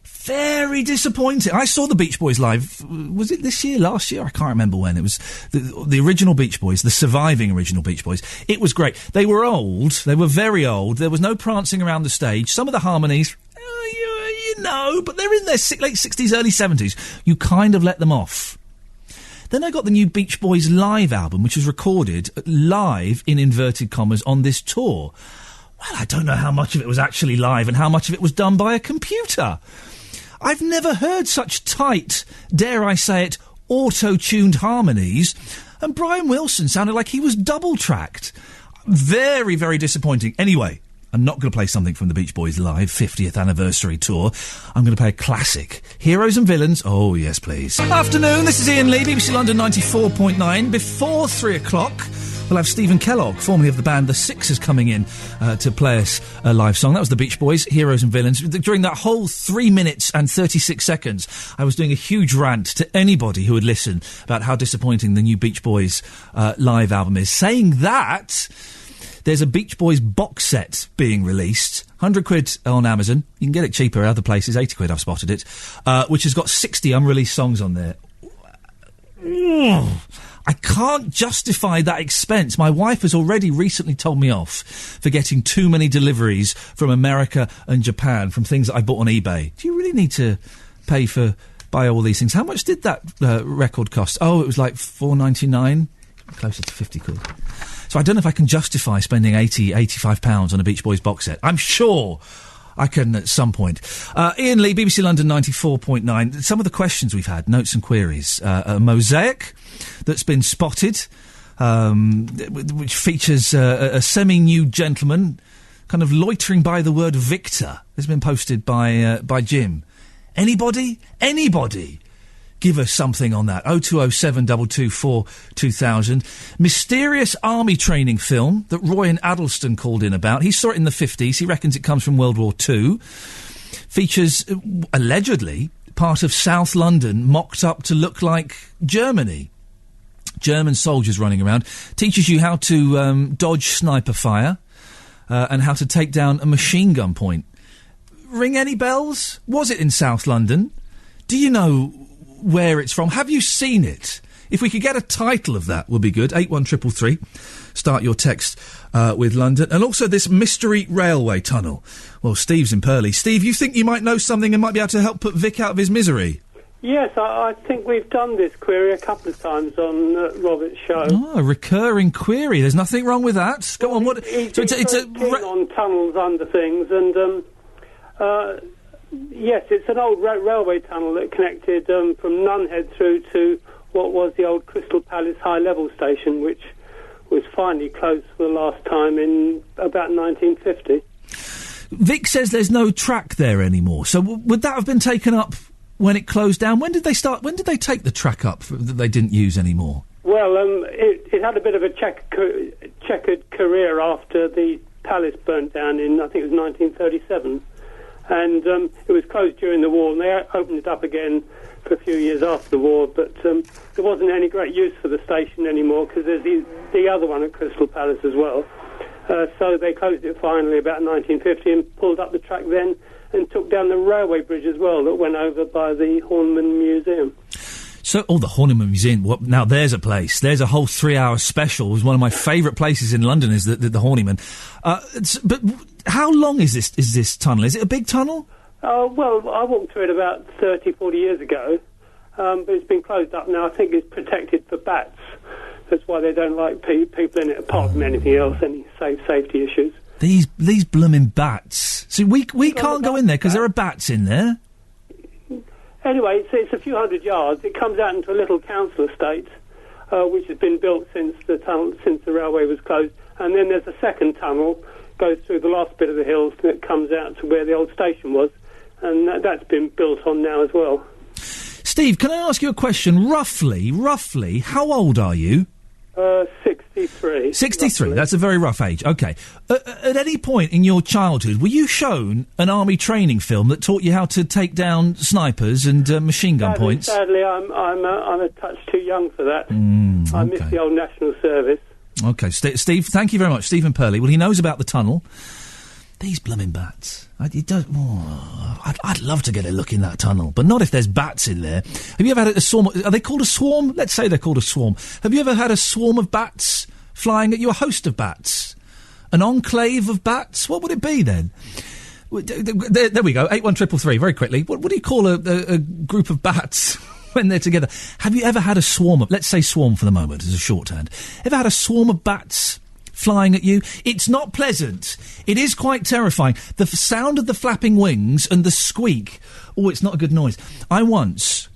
Very disappointing. I saw the Beach Boys live, was it this year, last year? I can't remember when. It was the original Beach Boys, the surviving original Beach Boys. It was great. They were old. They were very old. There was no prancing around the stage. Some of the harmonies, you know, but they're in their late 60s, early 70s. You kind of let them off. Then I got the new Beach Boys live album, which was recorded live, in inverted commas, on this tour. Well, I don't know how much of it was actually live and how much of it was done by a computer. I've never heard such tight, dare I say it, auto-tuned harmonies, and Brian Wilson sounded like he was double-tracked. Very, very disappointing. Anyway, I'm not going to play something from the Beach Boys live 50th anniversary tour. I'm going to play a classic. Heroes and Villains. Oh, yes, please. Afternoon, this is Iain Lee, BBC London 94.9. Before 3 o'clock, We'll have Stephen Kellogg, formerly of the band The Sixers, coming in to play us a live song. That was the Beach Boys, Heroes and Villains. During that whole 3 minutes and 36 seconds, I was doing a huge rant to anybody who would listen about how disappointing the new Beach Boys live album is. Saying that, there's a Beach Boys box set being released. £100 on Amazon. You can get it cheaper at other places. £80 I've spotted it. Which has got 60 unreleased songs on there. I can't justify that expense. My wife has already recently told me off for getting too many deliveries from America and Japan from things that I bought on eBay. Do you really need to buy all these things? How much did that record cost? Oh, it was like £4.99, closer to £50. So I don't know if I can justify spending £85 on a Beach Boys box set. I'm sure I can at some point. Iain Lee, BBC London 94.9. Some of the questions we've had, notes and queries. A mosaic that's been spotted, which features a semi-nude gentleman kind of loitering by the word Victor, has been posted by Jim. Anybody? Give us something on that. 0207 224 2000. Mysterious army training film that Roy Addleston called in about. He saw it in the 50s. He reckons it comes from World War II. Features, allegedly, part of South London mocked up to look like Germany. German soldiers running around. Teaches you how to dodge sniper fire and how to take down a machine gun point. Ring any bells? Was it in South London? Do you know where it's from? Have you seen it? If we could get a title of that, would be good. 81333. Start your text with London. And also this mystery railway tunnel. Well, Steve's in Purley. Steve, you think you might know something and might be able to help put Vic out of his misery? Yes, I think we've done this query a couple of times on Robert's show. Oh, a recurring query. There's nothing wrong with that. Go on. What? He's So it's a keen on tunnels under things, and yes, it's an old railway tunnel that connected from Nunhead through to what was the old Crystal Palace High Level Station, which was finally closed for the last time in about 1950. Vic says there's no track there anymore. So would that have been taken up when it closed down? When did they take the track up that they didn't use anymore? Well, it had a bit of a checkered career after the palace burnt down in, I think it was 1937. And it was closed during the war, and they opened it up again for a few years after the war, but there wasn't any great use for the station anymore, because there's the other one at Crystal Palace as well. So they closed it finally about 1950 and pulled up the track then and took down the railway bridge as well that went over by the Horniman Museum. So, the Horniman Museum. Well, now there's a place. There's a whole 3-hour special. It was one of my favourite places in London. Is the Horniman. But how long is this tunnel? Is it a big tunnel? Well, I walked through it about 30, 40 years ago, but it's been closed up now. I think it's protected for bats. That's why they don't like people in it, apart from anything else, any safety issues. These blooming bats. See, we can't go in there because there are bats in there. Anyway, it's a few hundred yards. It comes out into a little council estate, which has been built since the railway was closed. And then there's a second tunnel, goes through the last bit of the hills, and it comes out to where the old station was. And that's been built on now as well. Steve, can I ask you a question? Roughly, how old are you? 63. 63, roughly. That's a very rough age. OK. At any point in your childhood, were you shown an army training film that taught you how to take down snipers and machine gun points? Sadly, I'm a touch too young for that. I miss the old National Service. OK, Steve, thank you very much. Stephen Purley. Well, he knows about the tunnel. These blooming bats. I'd love to get a look in that tunnel, but not if there's bats in there. Have you ever had a swarm? Are they called a swarm? Let's say they're called a swarm. Have you ever had a swarm of bats flying at you? A host of bats? An enclave of bats? What would it be then? There we go. 81333. Very quickly. What do you call a group of bats when they're together? Have you ever had a swarm of? Let's say swarm for the moment as a shorthand. Ever had a swarm of bats flying at you? It's not pleasant. It is quite terrifying. The sound of the flapping wings and the squeak. Oh, it's not a good noise. I once,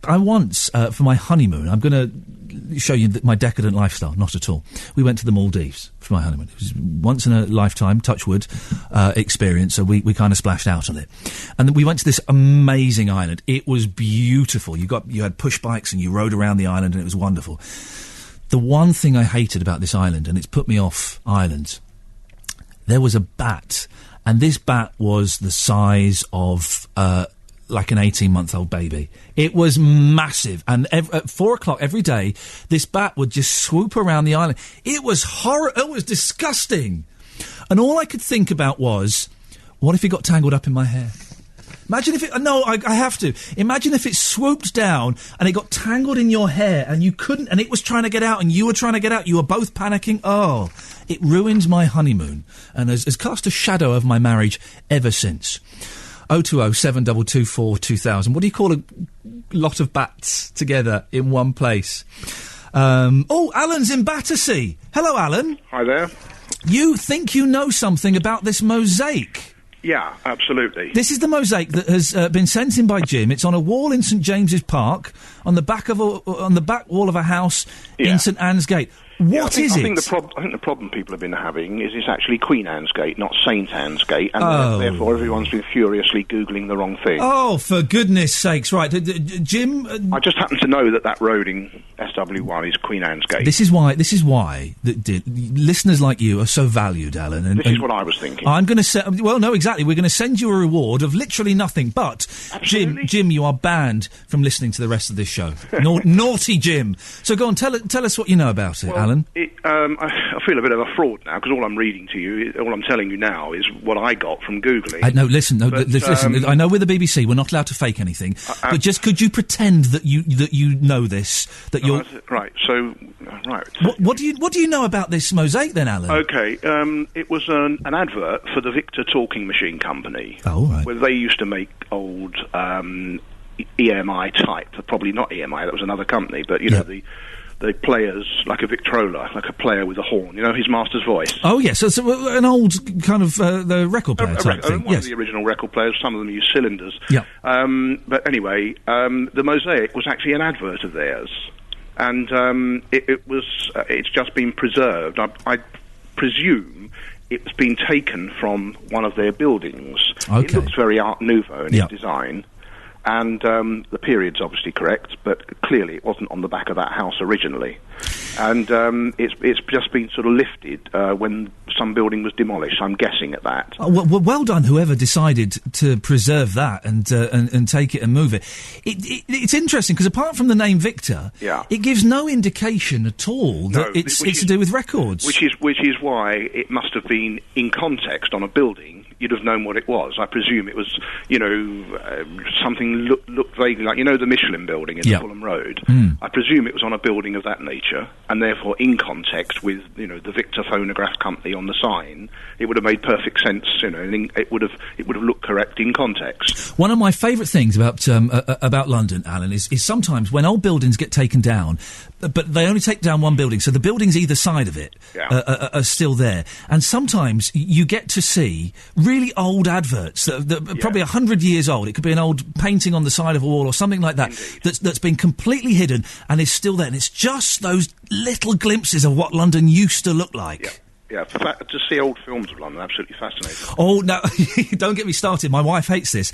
for my honeymoon, I'm going to show you my decadent lifestyle. Not at all. We went to the Maldives for my honeymoon. It was once in a lifetime, touch wood, experience, so we kind of splashed out on it. And then we went to this amazing island. It was beautiful. You had push bikes and you rode around the island and it was wonderful. the one thing I hated about this island, and it's put me off islands, there was a bat, and this bat was the size of like an 18-month-old baby. It was massive, and at 4 o'clock every day, this bat would just swoop around the island. It was it was disgusting. And all I could think about was, what if it got tangled up in my hair? Imagine if it... No, I have to. Imagine if it swooped down and it got tangled in your hair and you couldn't... And it was trying to get out and you were trying to get out. You were both panicking. Oh, it ruined my honeymoon and has cast a shadow over my marriage ever since. 020 7224 2000. What do you call a lot of bats together in one place? Alan's in Battersea. Hello, Alan. Hi there. You think you know something about this mosaic? Yeah, absolutely. This is the mosaic that has been sent in by Jim. It's on a wall in St James's Park, on the back wall of a house in St Anne's Gate. What is it? I think the problem people have been having is it's actually Queen Anne's Gate, not St Anne's Gate, and therefore everyone's been furiously Googling the wrong thing. Oh, for goodness sakes, right. Jim... I just happen to know that road in SW1 is Queen Anne's Gate. This is why listeners like you are so valued, Alan. And, this is what I was thinking. I'm going to say... Well, no, exactly. We're going to send you a reward of literally nothing, but... Jim, you are banned from listening to the rest of this show. Naughty Jim. So go on, tell us what you know about it, Alan. I feel a bit of a fraud now, because all I'm reading to you, all I'm telling you now is what I got from Googling. Listen, I know we're the BBC, we're not allowed to fake anything, but just could you pretend that you know this, that you're... Right, so... Right. What do you know about this mosaic then, Alan? Okay, it was an advert for the Victor Talking Machine Company. Oh, right. Where they used to make old EMI type, probably not EMI, that was another company, but, you know, the players, like a Victrola, like a player with a horn, you know, his master's voice. Oh, yes, so an old kind of the record player type thing. One of the original record players, some of them use cylinders. Yeah. But anyway, the mosaic was actually an advert of theirs, and it's just been preserved. I presume it's been taken from one of their buildings. Okay. It looks very Art Nouveau in its design. And the period's obviously correct, but clearly it wasn't on the back of that house originally. And it's just been sort of lifted when some building was demolished. I'm guessing at that. Well done, whoever decided to preserve that and take it and move it. It's interesting because apart from the name Victor, it gives no indication at all that it's to do with records. Which is why it must have been in context on a building. You'd have known what it was. I presume it was, something looked vaguely like, the Michelin building in Fulham Road. I presume it was on a building of that nature, and therefore in context with, the Victor Phonograph Company on the sign, it would have made perfect sense, and it would have looked correct in context. One of my favourite things about London, Alan, is sometimes when old buildings get taken down, but they only take down one building, so the buildings either side of it are still there, and sometimes you get to see really old adverts that are probably 100 years old. It could be an old painting on the side of a wall or something like that. That's been completely hidden and is still there. And it's just those little glimpses of what London used to look like. Yeah, to see old films of London, absolutely fascinating. Oh, no, don't get me started. My wife hates this.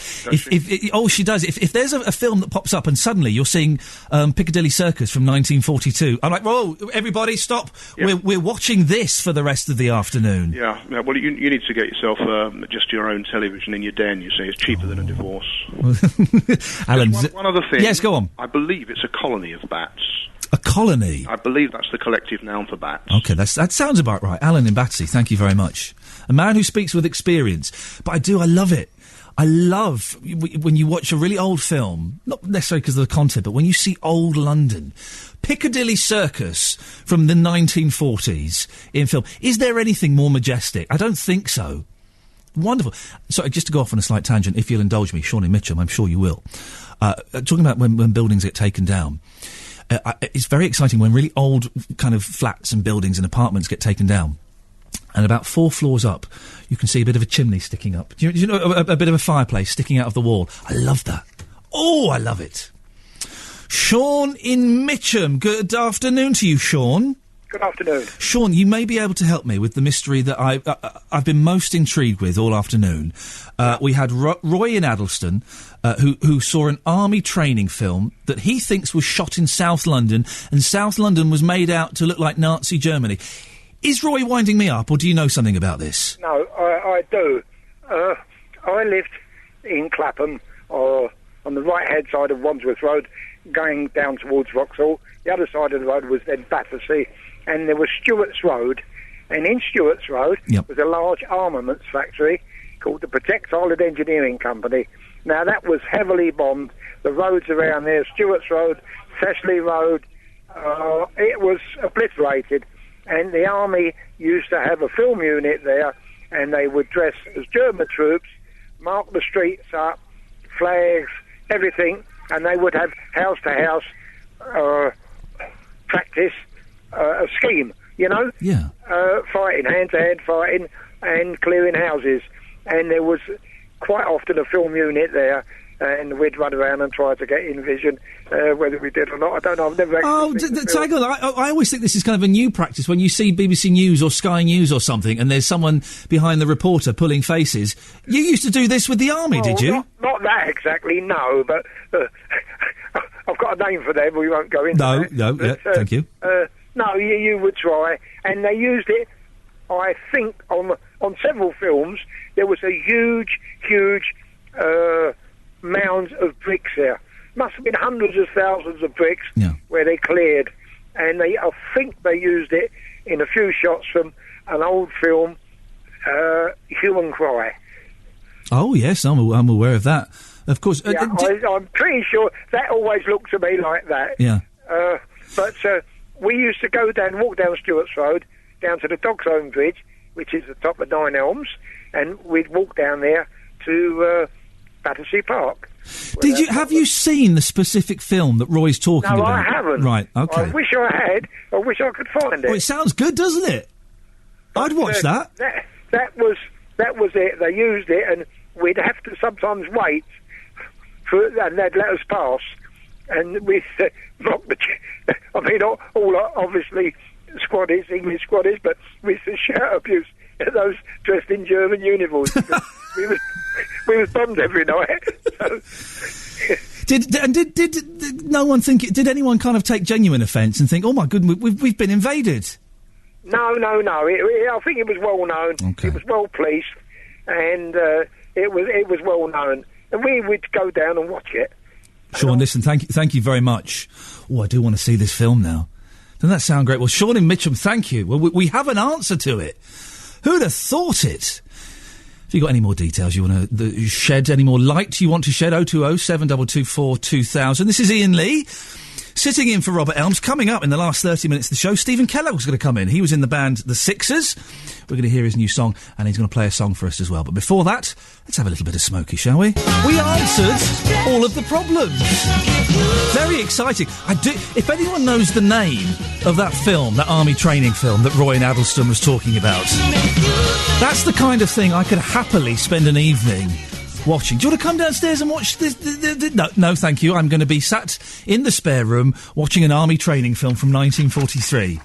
She does. If there's a film that pops up and suddenly you're seeing Piccadilly Circus from 1942, I'm like, whoa, everybody stop. Yeah. We're watching this for the rest of the afternoon. Yeah, well, you need to get yourself just your own television in your den, you see. It's cheaper than a divorce. Alan, one other thing. Yes, go on. I believe it's a colony of bats. A colony? I believe that's the collective noun for bats. OK, that sounds about right. Alan in Battersea, thank you very much. A man who speaks with experience. But I love it. I love when you watch a really old film, not necessarily because of the content, but when you see old London. Piccadilly Circus from the 1940s in film. Is there anything more majestic? I don't think so. Wonderful. Sorry, just to go off on a slight tangent, if you'll indulge me, Shawnee Mitchum, I'm sure you will. Talking about when buildings get taken down. It's very exciting when really old kind of flats and buildings and apartments get taken down. And about 4 floors up, you can see a bit of a chimney sticking up. Do you know a bit of a fireplace sticking out of the wall? I love that. Oh, I love it. Sean in Mitcham. Good afternoon to you, Sean. Good afternoon. Sean, you may be able to help me with the mystery that I've been most intrigued with all afternoon. We had Roy in Addlestone, who saw an army training film that he thinks was shot in South London, and South London was made out to look like Nazi Germany. Is Roy winding me up, or do you know something about this? No, I do. I lived in Clapham, on the right-hand side of Wandsworth Road, going down towards Vauxhall. The other side of the road was then Battersea, and there was Stewart's Road, and in Stewart's Road was a large armaments factory called the Protect Island Engineering Company. Now, that was heavily bombed. The roads around there, Stewart's Road, Thessley Road, it was obliterated, and the army used to have a film unit there, and they would dress as German troops, mark the streets up, flags, everything, and they would have house-to-house practice, a scheme, you know? Yeah. Fighting, hand-to-hand fighting, and clearing houses. And there was quite often a film unit there, and we'd run around and try to get in vision, whether we did or not. I don't know, I've never actually hang on, I always think this is kind of a new practice when you see BBC News or Sky News or something, and there's someone behind the reporter pulling faces. You used to do this with the army, did you? Not that exactly, no, but I've got a name for them, we won't go into that. No, but, thank you. No, you would try, and they used it, I think, on several films. There was a huge mounds of bricks there. Must have been hundreds of thousands of bricks where they cleared, and I think they used it in a few shots from an old film, Human Cry. Oh yes, I'm aware of that. Of course. I'm pretty sure that always looked to me like that. Yeah. But we used to walk down Stewart's Road, down to the Dogs Home Bridge, which is the top of Nine Elms, and we'd walk down there to Battersea Park. Have you seen the specific film that Roy's talking about? No, I haven't. Right, okay. I wish I had. I wish I could find it. Well, it sounds good, doesn't it? I'd watch that. That was it. They used it, and we'd have to sometimes wait and they'd let us pass, and we'd mock the. I mean, all obviously squaddies, English squaddies, but we used to shout abuse at those dressed in German uniforms. we was bombed every night. So. Did no one think? Did anyone kind of take genuine offence and think, "Oh my goodness, we've been invaded"? No. I think it was well known. Okay. It was well policed, and it was well known. And we would go down and watch it. Sean, listen, thank you very much. Oh, I do want to see this film now. Doesn't that sound great? Well, Sean in Mitcham, thank you. Well, we have an answer to it. Who'd have thought it? If you got any more details you want to shed, any more light you want to shed, 020 7224 2000. This is Iain Lee, sitting in for Robert Elms. Coming up in the last 30 minutes of the show, Stephen Kellogg's going to come in. He was in the band The Sixers. We're going to hear his new song, and he's going to play a song for us as well. But before that, let's have a little bit of Smokey, shall we? We answered all of the problems. Very exciting. If anyone knows the name of that film, that army training film that Roy in Addlestone was talking about, that's the kind of thing I could happily spend an evening watching. Do you want to come downstairs and watch this? No, thank you. I'm going to be sat in the spare room watching an army training film from 1943.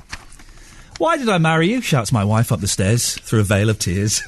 Why did I marry you? Shouts my wife up the stairs through a veil of tears.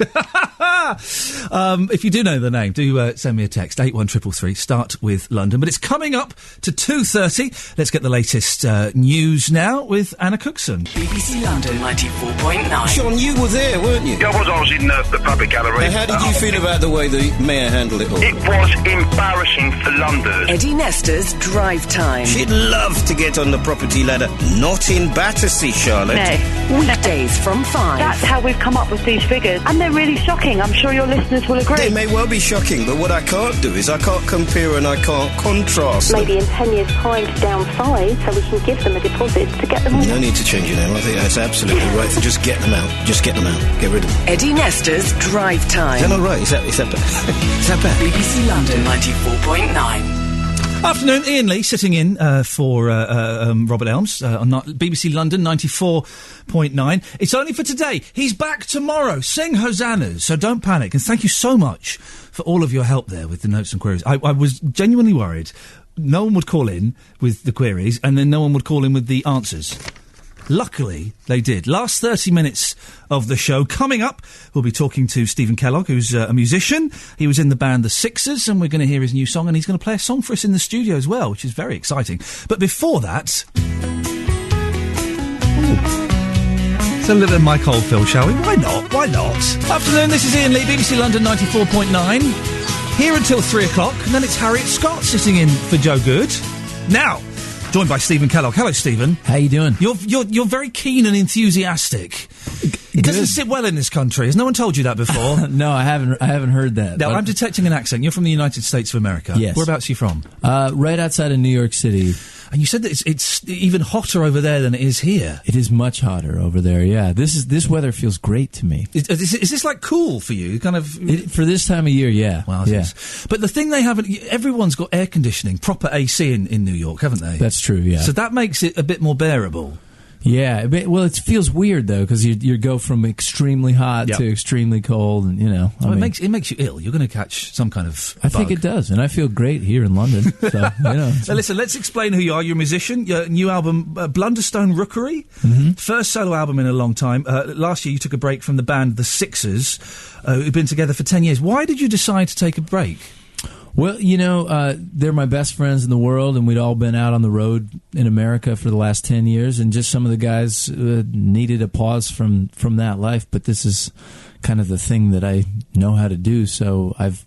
If you do know the name, do send me a text, 81333, start with London. But it's coming up to 2:30. Let's get the latest news now with Anna Cookson. BBC London 94.9. Sean, you were there, weren't you? Yeah, I was in the public gallery. And how did you feel about the way the mayor handled it all? It was embarrassing for London. Eddie Nestor's Drive Time. She'd love to get on the property ladder. Not in Battersea, Charlotte. No. Weekdays from 5. That's how we've come up with these figures. And they're really shocking. I'm sure your listeners will agree. They may well be shocking, but what I can't do is I can't compare and I can't contrast. Maybe in 10 years' time to downsize so we can give them a deposit to get them all. No need to change your name. I think that's absolutely right. Just get them out. Just get them out. Get rid of them. Eddie Nestor's Drive Time. Is that not right? Is that bad? BBC London 94.9. Afternoon, Iain Lee sitting in for Robert Elms on BBC London 94.9. It's only for today. He's back tomorrow. Sing hosannas, so don't panic. And thank you so much for all of your help there with the notes and queries. I was genuinely worried no one would call in with the queries and then no one would call in with the answers. Luckily, they did. Last 30 minutes of the show. Coming up, we'll be talking to Stephen Kellogg, who's a musician. He was in the band The Sixers, and we're going to hear his new song, and he's going to play a song for us in the studio as well, which is very exciting. But before that... a little bit of Mike Oldfield, shall we? Why not? Why not? Afternoon, this is Iain Lee, BBC London 94.9. Here until 3 o'clock, and then it's Harriet Scott sitting in for Joe Good. Now, joined by Stephen Kellogg. Hello, Stephen. How you doing? You're very keen and enthusiastic. It doesn't sit well in this country. Has no one told you that before? No, I haven't heard that. Now, I'm detecting an accent. You're from the United States of America. Yes. Whereabouts are you from? Right outside of New York City. And you said that it's even hotter over there than it is here. It is much hotter over there, yeah. This weather feels great to me. Is this like cool for you? Kind of for this time of year, yeah. Well, yeah. But the thing they haven't... Everyone's got air conditioning, proper AC in New York, haven't they? That's true, yeah. So that makes it a bit more bearable. Yeah, well, it feels weird though because you go from extremely hot to extremely cold, and it makes you ill. You're going to catch some kind of. I think it does, and I feel great here in London. So, So listen, let's explain who you are. You're a musician. Your new album, Blunderstone Rookery, first solo album in a long time. Last year, you took a break from the band The Sixers, who've been together for 10 years. Why did you decide to take a break? Well, they're my best friends in the world, and we'd all been out on the road in America for the last 10 years, and just some of the guys needed a pause from that life, but this is kind of the thing that I know how to do, so I've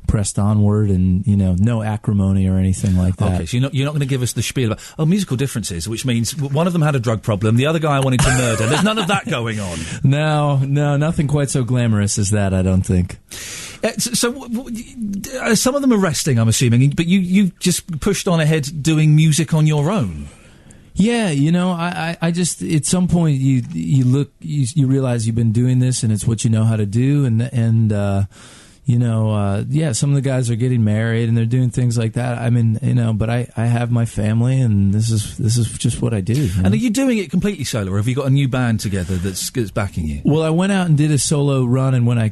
pressed onward, and no acrimony or anything like that. Okay, so you're not going to give us the spiel about musical differences, which means one of them had a drug problem, the other guy I wanted to murder. There's none of that going on. No, nothing quite so glamorous as that, I don't think. So some of them are resting, I'm assuming, but you just pushed on ahead doing music on your own. Yeah, I just at some point you look, you realize you've been doing this and it's what you know how to do, and some of the guys are getting married and they're doing things like that. I mean, but I have my family, and this is just what I do. And are you doing it completely solo, or have you got a new band together that's backing you? Well, I went out and did a solo run, and when I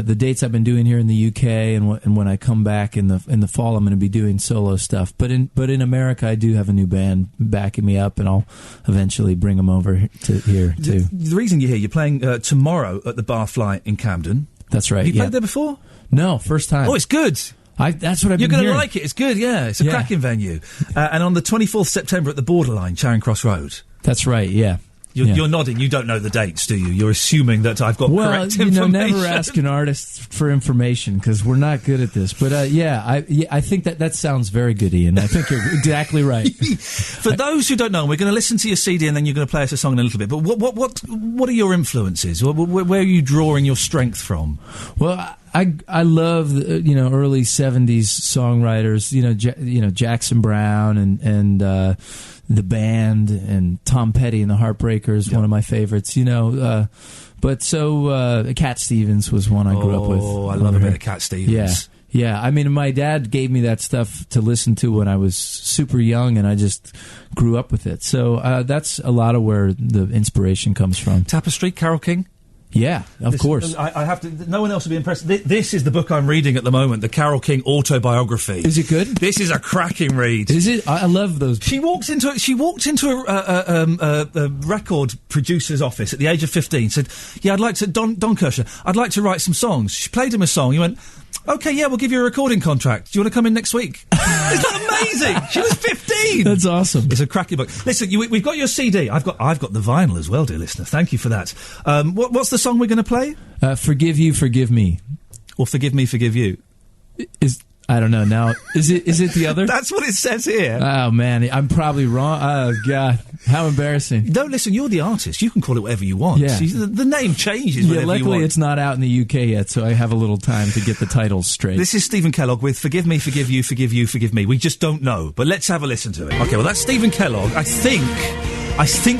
the dates I've been doing here in the UK, and when I come back in the fall, I'm going to be doing solo stuff. But in America, I do have a new band backing me up, and I'll eventually bring them over to here too. The reason you're here, you're playing tomorrow at the Barfly in Camden. That's right. Have you played there before? No, first time. Oh, it's good. That's what I've You're been going to hearing. like it. It's good, yeah. It's a cracking venue. And on the 24th September at the Borderline, Charing Cross Road. That's right, yeah. You're nodding. You don't know the dates, do you? You're assuming that I've got correct information. Never ask an artist for information because we're not good at this. But I think that sounds very good, Ian. I think you're exactly right. For those who don't know, we're going to listen to your CD and then you're going to play us a song in a little bit. But what are your influences? Where are you drawing your strength from? Well, I love early 70s songwriters. Jackson Browne and the Band and Tom Petty and the Heartbreakers, one of my favorites, but Cat Stevens was one I grew up with. Oh, I love a bit of Cat Stevens. Yeah. I mean, my dad gave me that stuff to listen to when I was super young, and I just grew up with it. So that's a lot of where the inspiration comes from. Tapestry, Carole King? Yeah, of course. I have to. No one else will be impressed. This is the book I'm reading at the moment, the Carole King autobiography. Is it good? This is a cracking read. Is it? I love those. She walked into a record producer's office at the age of 15. Said, "Yeah, I'd like to Don Kirshner. I'd like to write some songs." She played him a song. He went, "Okay, yeah, we'll give you a recording contract. Do you want to come in next week?" Isn't that amazing? She was 15. That's awesome. It's a cracking book. Listen, we've got your CD. I've got the vinyl as well, dear listener. Thank you for that. What's the song we're going to play? Forgive You, Forgive Me. Or Forgive Me, Forgive You. I don't know now. Is it the other? That's what it says here. Oh man, I'm probably wrong. Oh god, how embarrassing. No, listen, you're the artist. You can call it whatever you want. Yeah. The name changes whenever you want. Luckily it's not out in the UK yet, so I have a little time to get the titles straight. This is Stephen Kellogg with Forgive Me, Forgive You, Forgive You, Forgive Me. We just don't know, but let's have a listen to it. Okay, well that's Stephen Kellogg. I think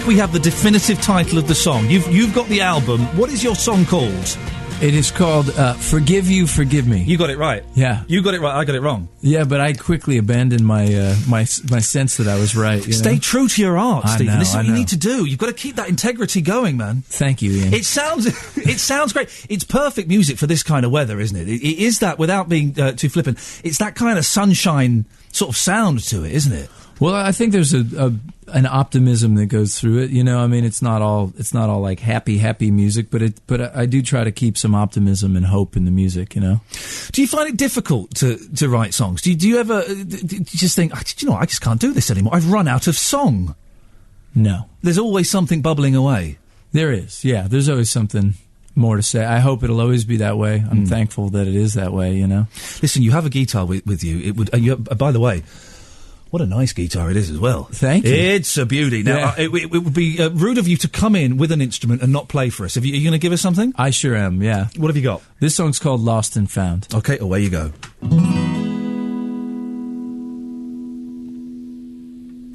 we have the definitive title of the song. You've got the album. What is your song called? It is called Forgive You, Forgive Me. You got it right. Yeah. You got it right. I got it wrong. Yeah, but I quickly abandoned my my sense that I was right. Stay true to your art, Stephen. This is what you need to do. You've got to keep that integrity going, man. Thank you, Ian. It sounds great. It's perfect music for this kind of weather, isn't it? It is that, without being too flippant. It's that kind of sunshine sort of sound to it, isn't it? Well, I think there's an optimism that goes through it. You know, I mean, it's not all like happy music, but I do try to keep some optimism and hope in the music. You know. Do you find it difficult to write songs? Do you ever just think, I just can't do this anymore? I've run out of song. No, there's always something bubbling away. There is, yeah. There's always something more to say. I hope it'll always be that way. I'm thankful that it is that way. You know. Listen, you have a guitar with you. It would. By the way. What a nice guitar it is as well. Thank you. It's a beauty. Now, it would be rude of you to come in with an instrument and not play for us. Are you going to give us something? I sure am, yeah. What have you got? This song's called Lost and Found. Okay, away you go.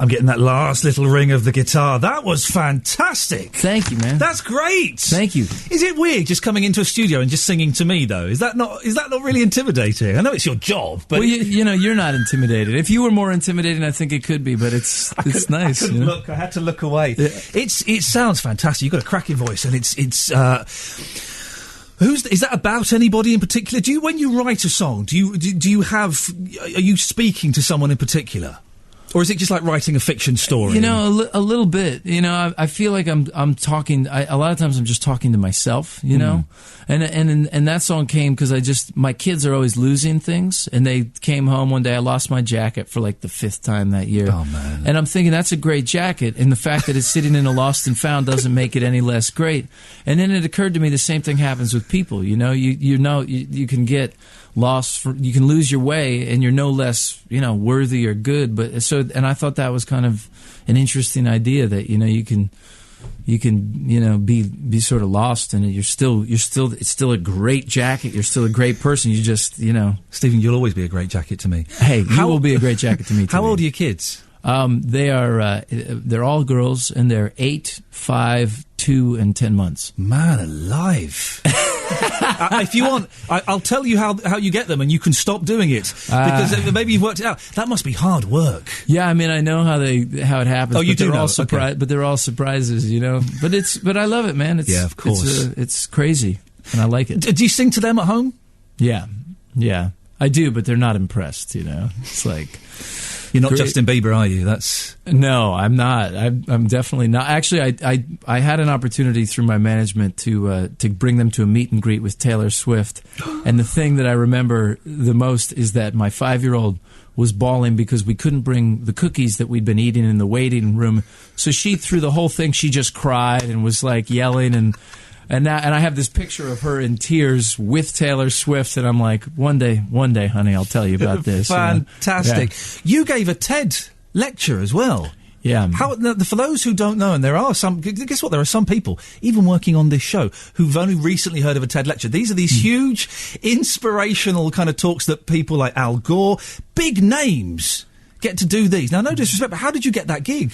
I'm getting that last little ring of the guitar. That was fantastic. Thank you, man. That's great. Thank you. Is it weird just coming into a studio and just singing to me, though? Is that not really intimidating? I know it's your job, but... Well, you know, you're not intimidated. If you were more intimidating, I think it could be, but it's nice. I couldn't look. I had to look away. Yeah. It sounds fantastic. You've got a cracking voice, and it's is that about anybody in particular? When you write a song, are you speaking to someone in particular? Or is it just like writing a fiction story? You know, a little bit. You know, I feel like I'm talking. A lot of times I'm just talking to myself. You know, and that song came because my kids are always losing things, and they came home one day. I lost my jacket for like the 5th time that year. Oh man! And I'm thinking that's a great jacket, and the fact that it's sitting in a lost and found doesn't make it any less great. And then it occurred to me the same thing happens with people. You know, you can get lost. You can lose your way, and you're no less, worthy or good. And I thought that was kind of an interesting idea that you can be sort of lost, and it's still a great jacket. You're still a great person. You just Stephen, you'll always be a great jacket to me. Hey, you will be a great jacket to me. How old are your kids? They're all girls, and they're 8, 5, 2, and 10 months. Man alive. If you want, I'll tell you how you get them, and you can stop doing it because maybe you've worked it out. That must be hard work. Yeah, I mean, I know how it happens. Oh, you do know? Okay. But they're all surprises, But I love it, man. Yeah, of course. It's crazy, and I like it. Do you sing to them at home? Yeah, I do, but they're not impressed. It's like. You're not Justin Bieber, are you? No, I'm not. I'm definitely not. Actually, I had an opportunity through my management to bring them to a meet and greet with Taylor Swift, and the thing that I remember the most is that my 5-year-old was bawling because we couldn't bring the cookies that we'd been eating in the waiting room. So she, through the whole thing, she just cried and was like yelling and I have this picture of her in tears with Taylor Swift, and I'm like, one day, honey, I'll tell you about this. Fantastic. Yeah. You gave a TED lecture as well. Yeah. For those who don't know, and there are some, guess what? There are some people, even working on this show, who've only recently heard of a TED lecture. These are these huge, inspirational kind of talks that people like Al Gore, big names, get to do these. Now, no disrespect, but how did you get that gig?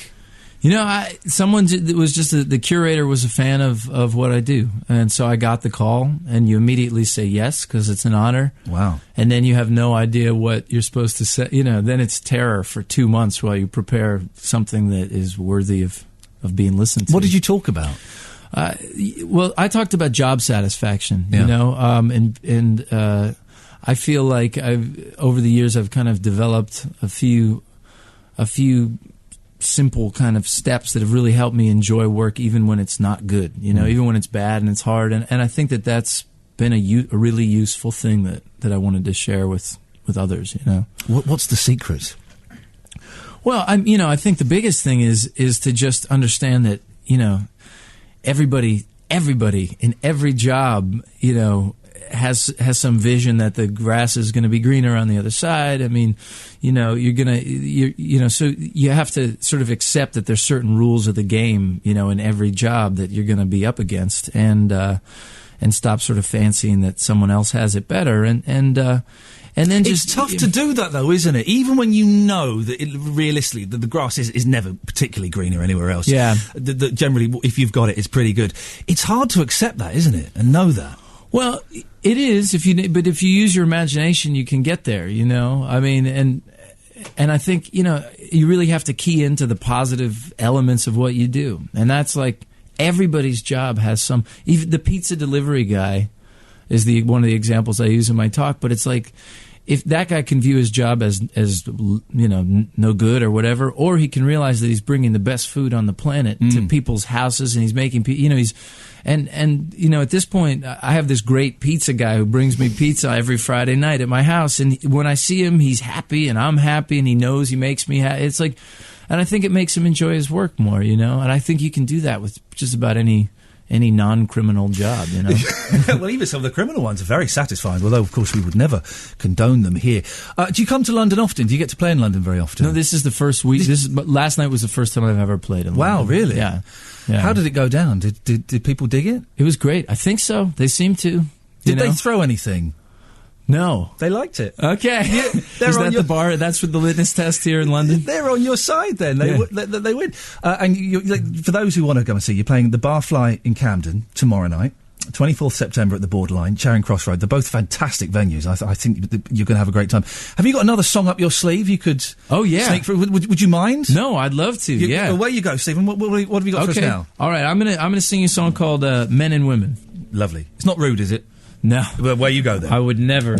The curator was a fan of what I do, and so I got the call, and you immediately say yes because it's an honor. Wow! And then you have no idea what you're supposed to say. Then it's terror for 2 months while you prepare something that is worthy of being listened to. What did you talk about? Well, I talked about job satisfaction. And I feel like over the years I've kind of developed a few simple kind of steps that have really helped me enjoy work even when it's not good, even when it's bad and it's hard. And I think that's been a really useful thing that I wanted to share with others, What's the secret? Well, I think the biggest thing is to just understand that, everybody in every job, has some vision that the grass is going to be greener on the other side. I mean, so you have to sort of accept that there's certain rules of the game, in every job that you're going to be up against, and stop sort of fancying that someone else has it better, and then just... It's tough to do that, though, isn't it? Even when you know that realistically the grass is never particularly greener anywhere else. Yeah. Generally, if you've got it, it's pretty good. It's hard to accept that, isn't it? And know that. Well, it is. But if you use your imagination, you can get there. I mean, and I think you really have to key into the positive elements of what you do, and that's like everybody's job has some. Even the pizza delivery guy, is one of the examples I use in my talk. But it's like, if that guy can view his job as no good or whatever, or he can realize that he's bringing the best food on the planet to people's houses, and he's making and at this point, I have this great pizza guy who brings me pizza every Friday night at my house, and when I see him, he's happy and I'm happy, and he knows he makes me happy. It's like, and I think it makes him enjoy his work more, and I think you can do that with just about any non-criminal job, Well, even some of the criminal ones are very satisfying, although, of course, we would never condone them here. Do you come to London often? Do you get to play in London very often? No, this is the first week. Last night was the first time I've ever played in London. Wow, really? Yeah. How did it go down? Did people dig it? It was great. I think so. They seem to. Did they throw anything? No. They liked it. Okay. Is that the bar? That's with the litmus test here in London? They're on your side then. They win. And for those who want to come and see, you're playing the Barfly in Camden tomorrow night, 24th September at the Borderline, Charing Cross Road. They're both fantastic venues. I think you're going to have a great time. Have you got another song up your sleeve you could sneak through? Would you mind? No, I'd love to, Away you go, Stephen. What have you got for us now? All right, I'm gonna sing you a song called Men and Women. Lovely. It's not rude, is it? No. Well, where you go then? I would never.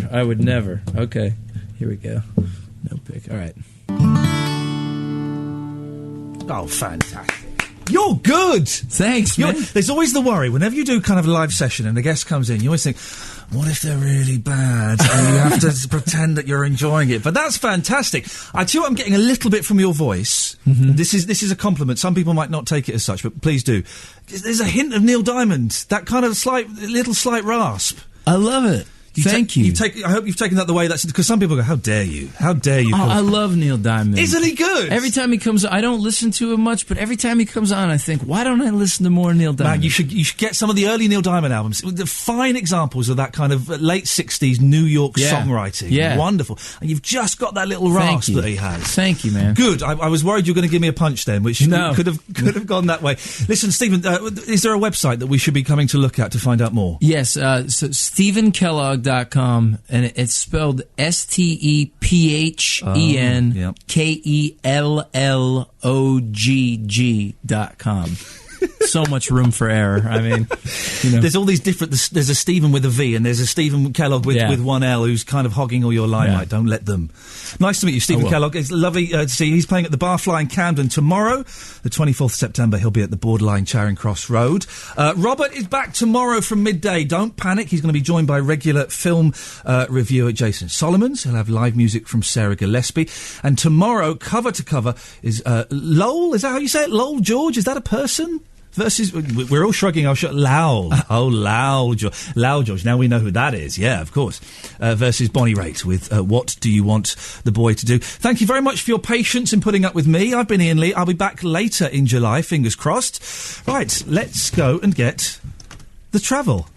Okay, here we go. No pick. All right. Oh, fantastic. You're good. Thanks, man. There's always the worry whenever you do kind of a live session and a guest comes in, you always think, what if they're really bad? And you have to pretend that you're enjoying it. But that's fantastic. I tell you what, I'm getting a little bit from your voice. Mm-hmm. This is a compliment. Some people might not take it as such, but please do. There's a hint of Neil Diamond. That kind of little slight rasp. I love it. Thank you. I hope you've taken that the way that's because some people go, "How dare you? How dare you?" I love Neil Diamond. Isn't he good? Every time he comes, I don't listen to him much, but every time he comes on, I think, why don't I listen to more Neil Diamond? Man, you should get some of the early Neil Diamond albums. The fine examples of that kind of late '60s New York songwriting. Yeah, wonderful. And you've just got that little rasp that he has. Thank you, man. Good. I was worried you were going to give me a punch then, which could have gone that way. Listen, Stephen, is there a website that we should be coming to look at to find out more? Yes, so StephenKellogg.com. And it's spelled StephenKellogg.com. So much room for error. I mean, there's all these different. There's a Stephen with a V, and there's a Stephen Kellogg with one L, who's kind of hogging all your limelight. Don't let them. Nice to meet you, Stephen Kellogg. It's lovely to see you. He's playing at the Barfly in Camden tomorrow, the 24th September. He'll be at the Borderline, Charing Cross Road. Robert is back tomorrow from midday. Don't panic. He's going to be joined by regular film reviewer Jason Solomons. He'll have live music from Sarah Gillespie. And tomorrow, cover to cover, is Lowell. Is that how you say it? Lowell George? Is that a person? Versus, we're all shrugging our shoulders. Lowell. Oh, Lowell George. Lowell George. Now we know who that is. Yeah, of course. Versus Bonnie Raitt with What Do You Want the Boy to Do? Thank you very much for your patience in putting up with me. I've been Iain Lee. I'll be back later in July, fingers crossed. Right, let's go and get the travel.